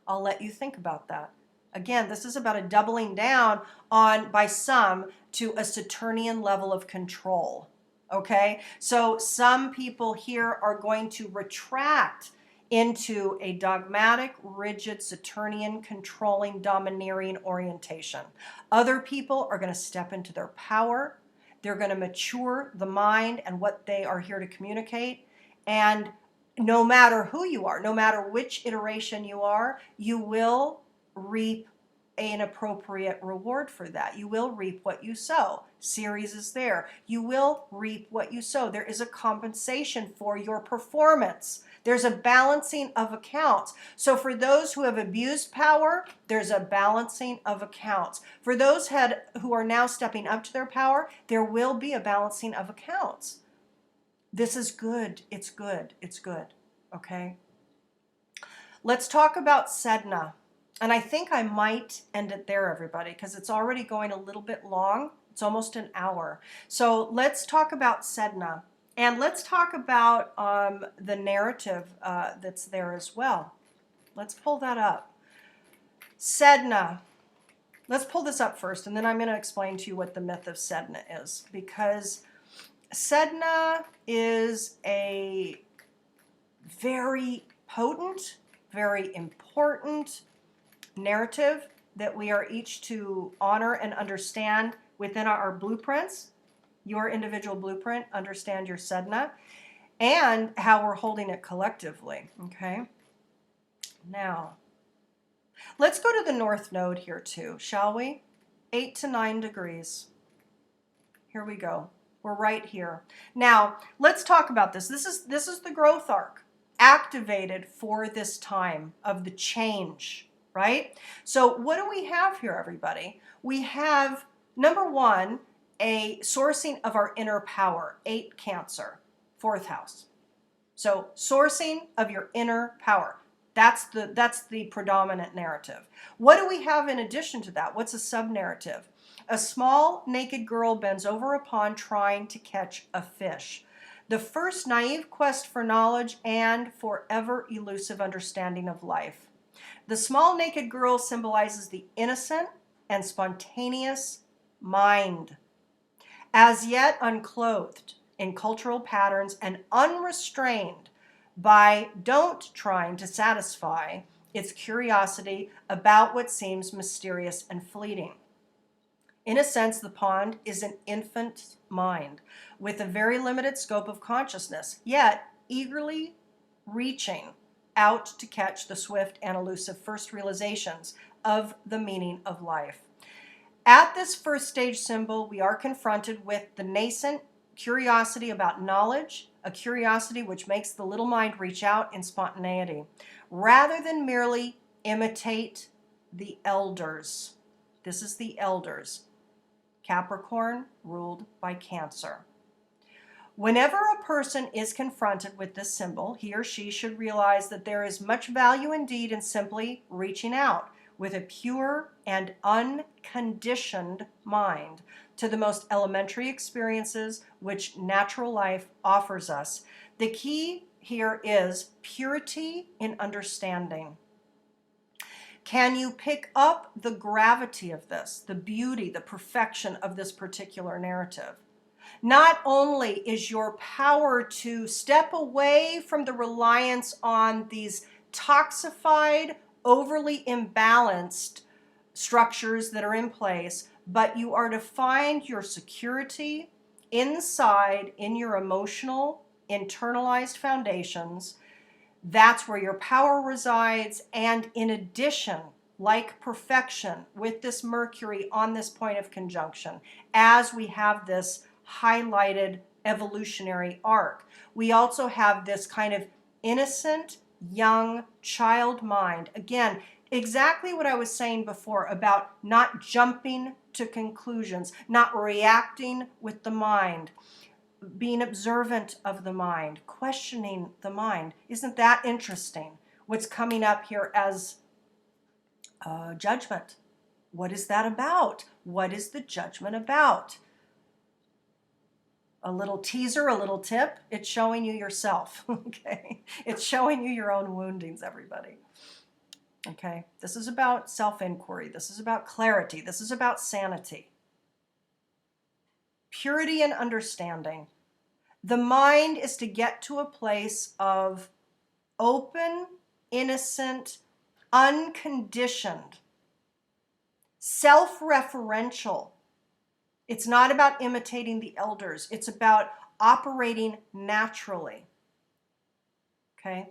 I'll let you think about that. Again, this is about a doubling down on, by some, to a Saturnian level of control. Okay? So some people here are going to retract into a dogmatic, rigid, Saturnian, controlling, domineering orientation. Other people are going to step into their power. They're going to mature the mind and what they are here to communicate. And no matter who you are, no matter which iteration you are, you will reap an appropriate reward for that. You will reap what you sow. Ceres is there. You will reap what you sow. There is a compensation for your performance. There's a balancing of accounts. So for those who have abused power, there's a balancing of accounts. For those who are now stepping up to their power, there will be a balancing of accounts. This is good. It's good. It's good. Okay? Let's talk about Sedna. And I think I might end it there, everybody, because it's already going a little bit long. It's almost an hour. So let's talk about Sedna. And let's talk about the narrative that's there as well. Let's pull that up. Sedna. Let's pull this up first, and then I'm going to explain to you what the myth of Sedna is. Because Sedna is a very potent, very important narrative that we are each to honor and understand within our blueprints, your individual blueprint, understand your Sedna, and how we're holding it collectively, okay? Now, let's go to the North Node here too, shall we? 8 to 9 degrees. Here we go. We're right here. Now, let's talk about this. This is the growth arc activated for this time of the change, right? So what do we have here, everybody? We have, number one, a sourcing of our inner power, 8 Cancer, 4th house. So sourcing of your inner power. That's the predominant narrative. What do we have in addition to that? What's a sub-narrative? A small naked girl bends over a pond trying to catch a fish. The first naive quest for knowledge and forever elusive understanding of life. The small naked girl symbolizes the innocent and spontaneous mind, as yet unclothed in cultural patterns and unrestrained by trying to satisfy its curiosity about what seems mysterious and fleeting. In a sense, the pond is an infant mind with a very limited scope of consciousness, yet eagerly reaching out to catch the swift and elusive first realizations of the meaning of life. At this first stage symbol, we are confronted with the nascent curiosity about knowledge, a curiosity which makes the little mind reach out in spontaneity, rather than merely imitate the elders. This is the elders. Capricorn, ruled by Cancer. Whenever a person is confronted with this symbol, he or she should realize that there is much value indeed in simply reaching out with a pure and unconditioned mind to the most elementary experiences which natural life offers us. The key here is purity in understanding. Can you pick up the gravity of this, the beauty, the perfection of this particular narrative? Not only is your power to step away from the reliance on these toxified, overly imbalanced structures that are in place, but you are to find your security inside in your emotional, internalized foundations. That's where your power resides. And in addition, like perfection with this Mercury on this point of conjunction, as we have this highlighted evolutionary arc, we also have this kind of innocent, young child mind. Again, exactly what I was saying before about not jumping to conclusions, not reacting with the mind, being observant of the mind, questioning the mind. Isn't that interesting? What's coming up here as judgment? What is that about? What is the judgment about? A little teaser, a little tip. It's showing you yourself, okay? It's showing you your own woundings, everybody. Okay? This is about self-inquiry. This is about clarity. This is about sanity. Purity and understanding. The mind is to get to a place of open, innocent, unconditioned, self-referential. It's not about imitating the elders. It's about operating naturally. Okay?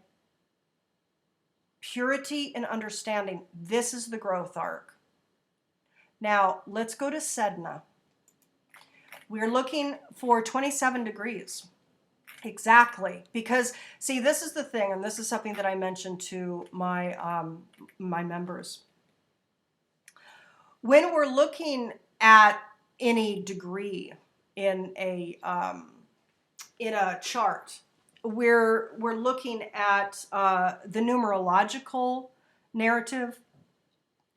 Purity and understanding. This is the growth arc. Now, let's go to Sedna. We're looking for 27 degrees. Exactly. Because, see, this is the thing, and this is something that I mentioned to my, my members. When we're looking at any degree in a chart, we're looking at the numerological narrative.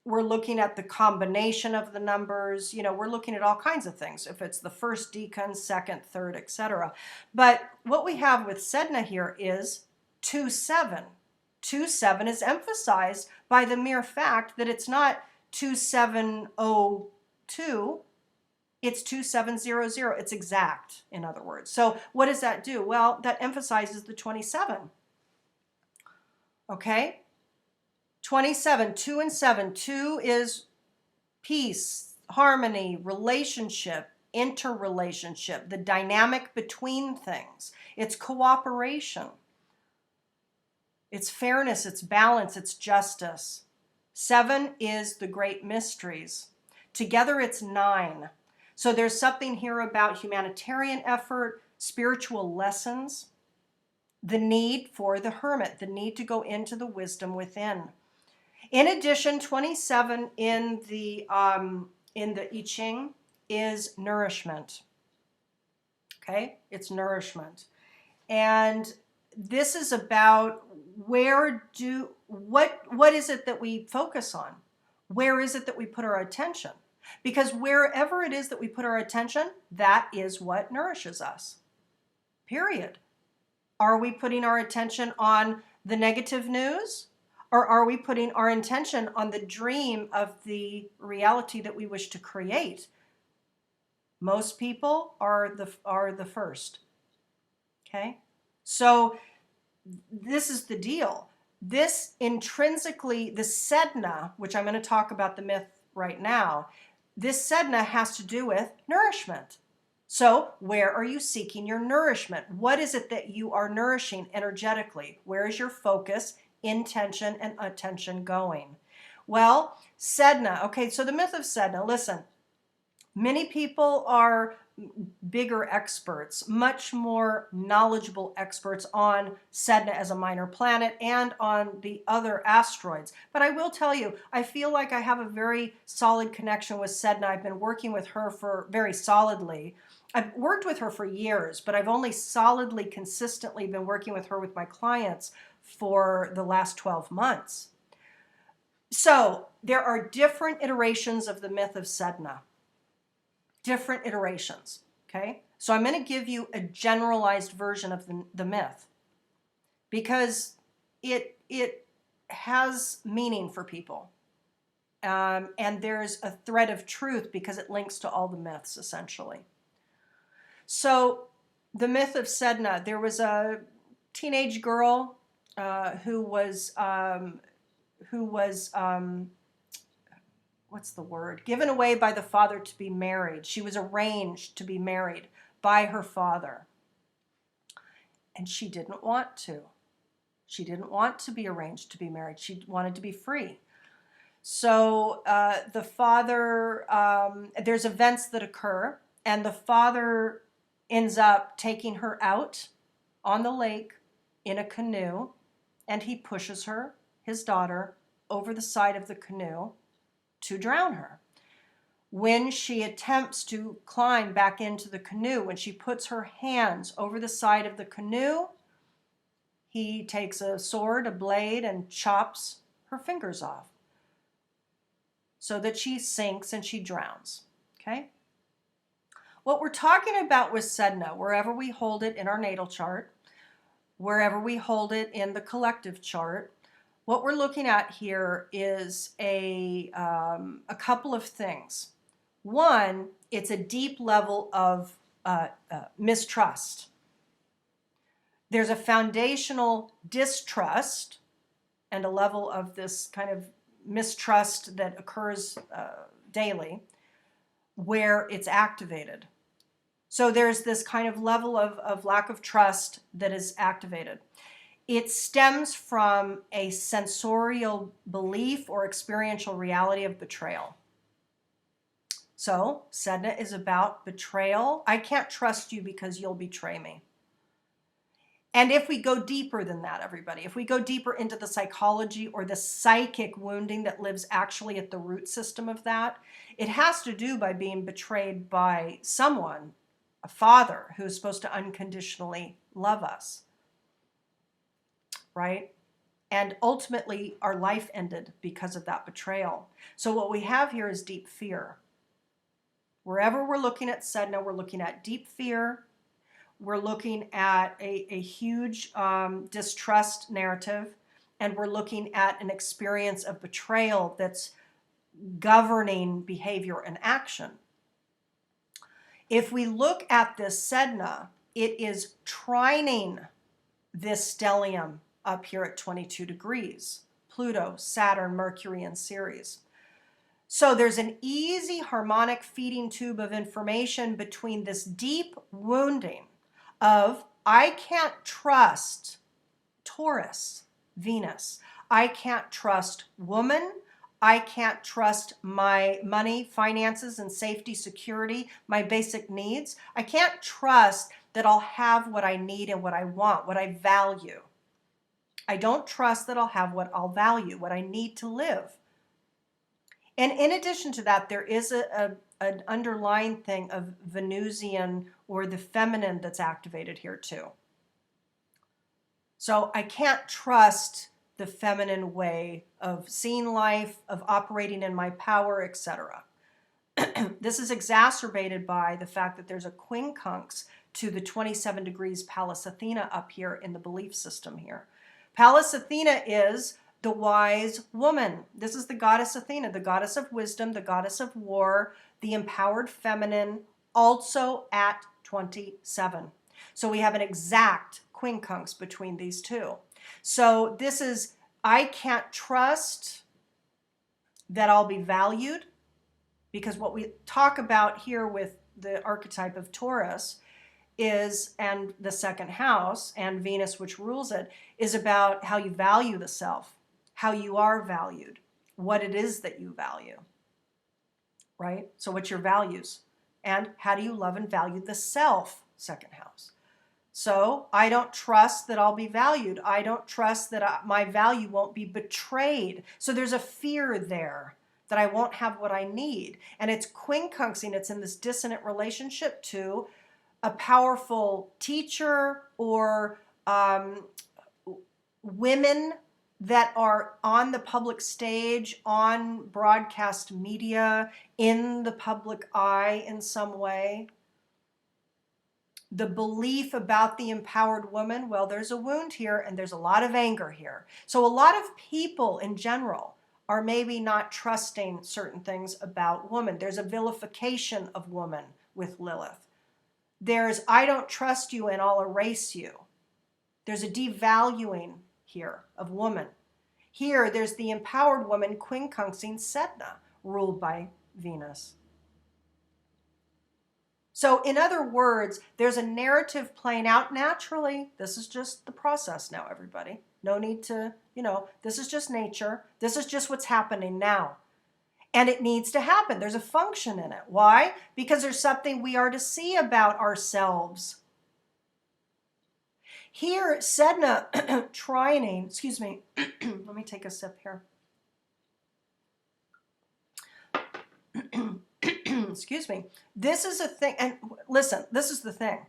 We're looking at the combination of the numbers. You know, we're looking at all kinds of things. If it's the first decan, second, third, etc. But what we have with Sedna here is 2-7. 2-7 is emphasized by the mere fact that it's not 2702. It's 2700. It's exact, in other words. So what does that do? Well, that emphasizes the 27. Okay? 27, 2 and 7. 2 is peace, harmony, relationship, interrelationship, the dynamic between things. It's cooperation. It's fairness, it's balance, it's justice. 7 is the great mysteries. Together it's 9. So there's something here about humanitarian effort, spiritual lessons, the need for the hermit, the need to go into the wisdom within. In addition, 27 in the I Ching is nourishment. Okay, it's nourishment, and this is about what is it that we focus on? Where is it that we put our attention? Because wherever it is that we put our attention, that is what nourishes us. Period. Are we putting our attention on the negative news? Or are we putting our intention on the dream of the reality that we wish to create? Most people are the first. Okay? So this is the deal. This intrinsically, the Sedna, which I'm going to talk about the myth right now, this Sedna has to do with nourishment. So where are you seeking your nourishment? What is it that you are nourishing energetically? Where is your focus, intention, and attention going? Well, Sedna. Okay, so the myth of Sedna. Listen, many people are bigger experts, much more knowledgeable experts on Sedna as a minor planet and on the other asteroids. But I will tell you, I feel like I have a very solid connection with Sedna. I've been working with her for very solidly. I've worked with her for years, but I've only solidly, consistently been working with her with my clients for the last 12 months. So there are different iterations of the myth of Sedna. Different iterations, okay? So I'm going to give you a generalized version of the myth because it has meaning for people. And there's a thread of truth because it links to all the myths, essentially. So the myth of Sedna, there was a teenage girl who was what's the word? Given away by the father to be married. She was arranged to be married by her father. And she didn't want to. She didn't want to be arranged to be married. She wanted to be free. So the father, there's events that occur, and the father ends up taking her out on the lake in a canoe, and he pushes her, his daughter, over the side of the canoe to drown her. When she attempts to climb back into the canoe, when she puts her hands over the side of the canoe, he takes a sword, a blade, and chops her fingers off so that she sinks and she drowns. Okay? What we're talking about with Sedna, wherever we hold it in our natal chart, wherever we hold it in the collective chart, what we're looking at here is a couple of things. One, it's a deep level of mistrust. There's a foundational distrust and a level of this kind of mistrust that occurs daily where it's activated. So there's this kind of level of lack of trust that is activated. It stems from a sensorial belief or experiential reality of betrayal. So Sedna is about betrayal. I can't trust you because you'll betray me. And if we go deeper than that, everybody, if we go deeper into the psychology or the psychic wounding that lives actually at the root system of that, it has to do by being betrayed by someone, a father who is supposed to unconditionally love us, right? And ultimately, our life ended because of that betrayal. So what we have here is deep fear. Wherever we're looking at Sedna, we're looking at deep fear. We're looking at a huge distrust narrative, and we're looking at an experience of betrayal that's governing behavior and action. If we look at this Sedna, it is trining this stellium up here at 22 degrees, Pluto, Saturn, Mercury in Ceres. So there's an easy harmonic feeding tube of information between this deep wounding of I can't trust Taurus, Venus. I can't trust woman. I can't trust my money, finances, and safety, security, my basic needs. I can't trust that I'll have what I need and what I want, what I value. I don't trust that I'll have what I'll value, what I need to live. And in addition to that, there is an underlying thing of Venusian or the feminine that's activated here too. So I can't trust the feminine way of seeing life, of operating in my power, etc. This is exacerbated by the fact that there's a quincunx to the 27 degrees Pallas Athena up here in the belief system here. Pallas Athena is the wise woman. This is the goddess Athena, the goddess of wisdom, the goddess of war, the empowered feminine, also at 27. So we have an exact quincunx between these two. So this is, I can't trust that I'll be valued, because what we talk about here with the archetype of Taurus is, and the second house, and Venus, which rules it, is about how you value the self, how you are valued, what it is that you value, right? So what's your values? And how do you love and value the self, second house? So I don't trust that I'll be valued. I don't trust that my value won't be betrayed. So there's a fear there that I won't have what I need. And it's quincunxing, it's in this dissonant relationship to a powerful teacher or women that are on the public stage, on broadcast media, in the public eye in some way. The belief about the empowered woman, well, there's a wound here and there's a lot of anger here. So a lot of people in general are maybe not trusting certain things about woman. There's a vilification of woman with Lilith. There's, I don't trust you and I'll erase you. There's a devaluing here of woman. Here, there's the empowered woman, quincunxing Sedna, ruled by Venus. So in other words, there's a narrative playing out naturally. This is just the process now, everybody. No need to, this is just nature. This is just what's happening now. And it needs to happen. There's a function in it. Why? Because there's something we are to see about ourselves. Here, Sedna trining, excuse me, let me take a sip here. Excuse me. This is a thing, and listen, this is the thing.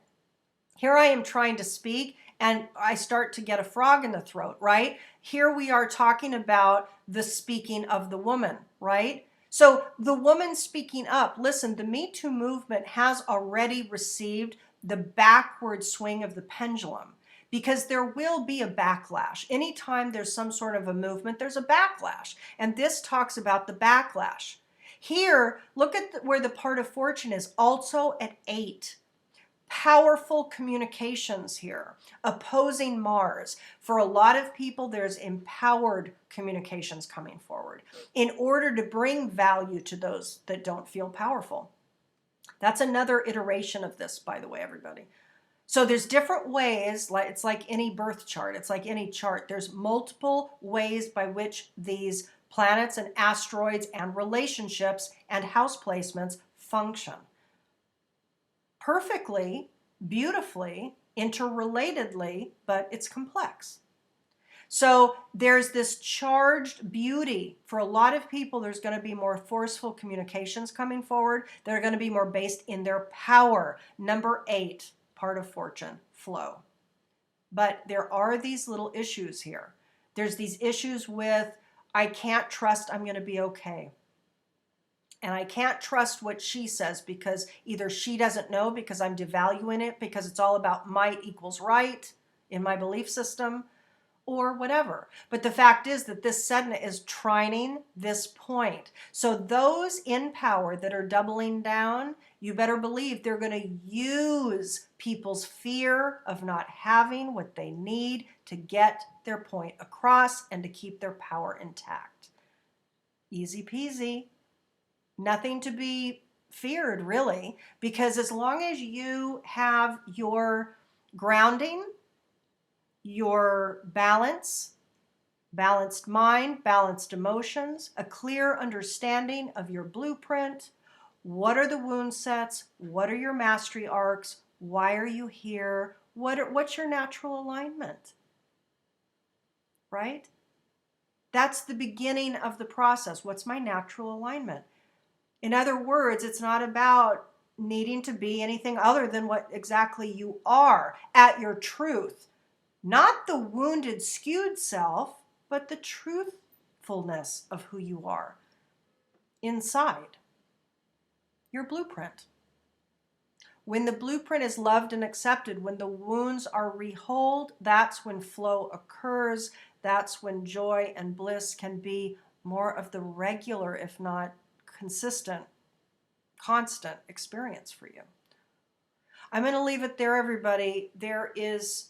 Here I am trying to speak, and I start to get a frog in the throat, right? Here we are talking about the speaking of the woman, right? So the woman speaking up, listen, the Me Too movement has already received the backward swing of the pendulum, because there will be a backlash. Anytime there's some sort of a movement, there's a backlash. And this talks about the backlash. Here, look at where the part of fortune is, also at 8. Powerful communications here, opposing Mars. For a lot of people, there's empowered communications coming forward in order to bring value to those that don't feel powerful. That's another iteration of this, by the way, everybody. So there's different ways, it's like any birth chart, it's like any chart. There's multiple ways by which these planets and asteroids and relationships and house placements function. Perfectly, beautifully, interrelatedly, but it's complex. So there's this charged beauty. For a lot of people, there's going to be more forceful communications coming forward. They're going to be more based in their power. Number 8, part of fortune, flow. But there are these little issues here. There's these issues with, I can't trust I'm going to be okay. And I can't trust what she says because either she doesn't know because I'm devaluing it because it's all about might equals right in my belief system or whatever. But the fact is that this Sedna is trining this point. So those in power that are doubling down, you better believe they're going to use people's fear of not having what they need to get their point across and to keep their power intact. Easy peasy. Nothing to be feared, really, because as long as you have your grounding, your balance, balanced mind, balanced emotions, a clear understanding of your blueprint, what are the wound sets, what are your mastery arcs, why are you here, what's your natural alignment, right? That's the beginning of the process. What's my natural alignment? In other words, it's not about needing to be anything other than what exactly you are at your truth. Not the wounded, skewed self, but the truthfulness of who you are inside your blueprint. When the blueprint is loved and accepted, when the wounds are reholed, that's when flow occurs. That's when joy and bliss can be more of the regular, if not consistent, constant experience for you. I'm going to leave it there, everybody. There is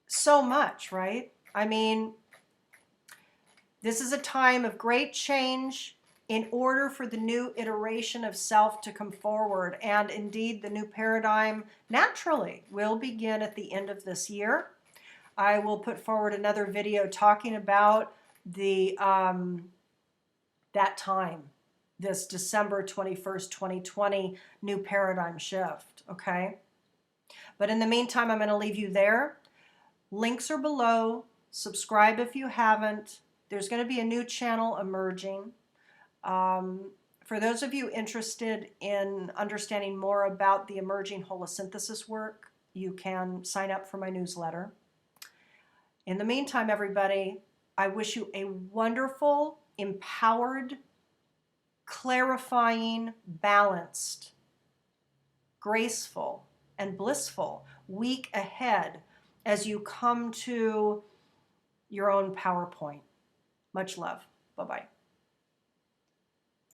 so much, right? I mean, this is a time of great change in order for the new iteration of self to come forward. And indeed, the new paradigm naturally will begin at the end of this year. I will put forward another video talking about that time, this December 21st, 2020 new paradigm shift, okay? But in the meantime, I'm going to leave you there. Links are below. Subscribe if you haven't. There's going to be a new channel emerging. For those of you interested in understanding more about the emerging holosynthesis work, you can sign up for my newsletter. In the meantime, everybody, I wish you a wonderful, empowered, clarifying, balanced, graceful, and blissful week ahead as you come to your own PowerPoint. Much love. Bye-bye.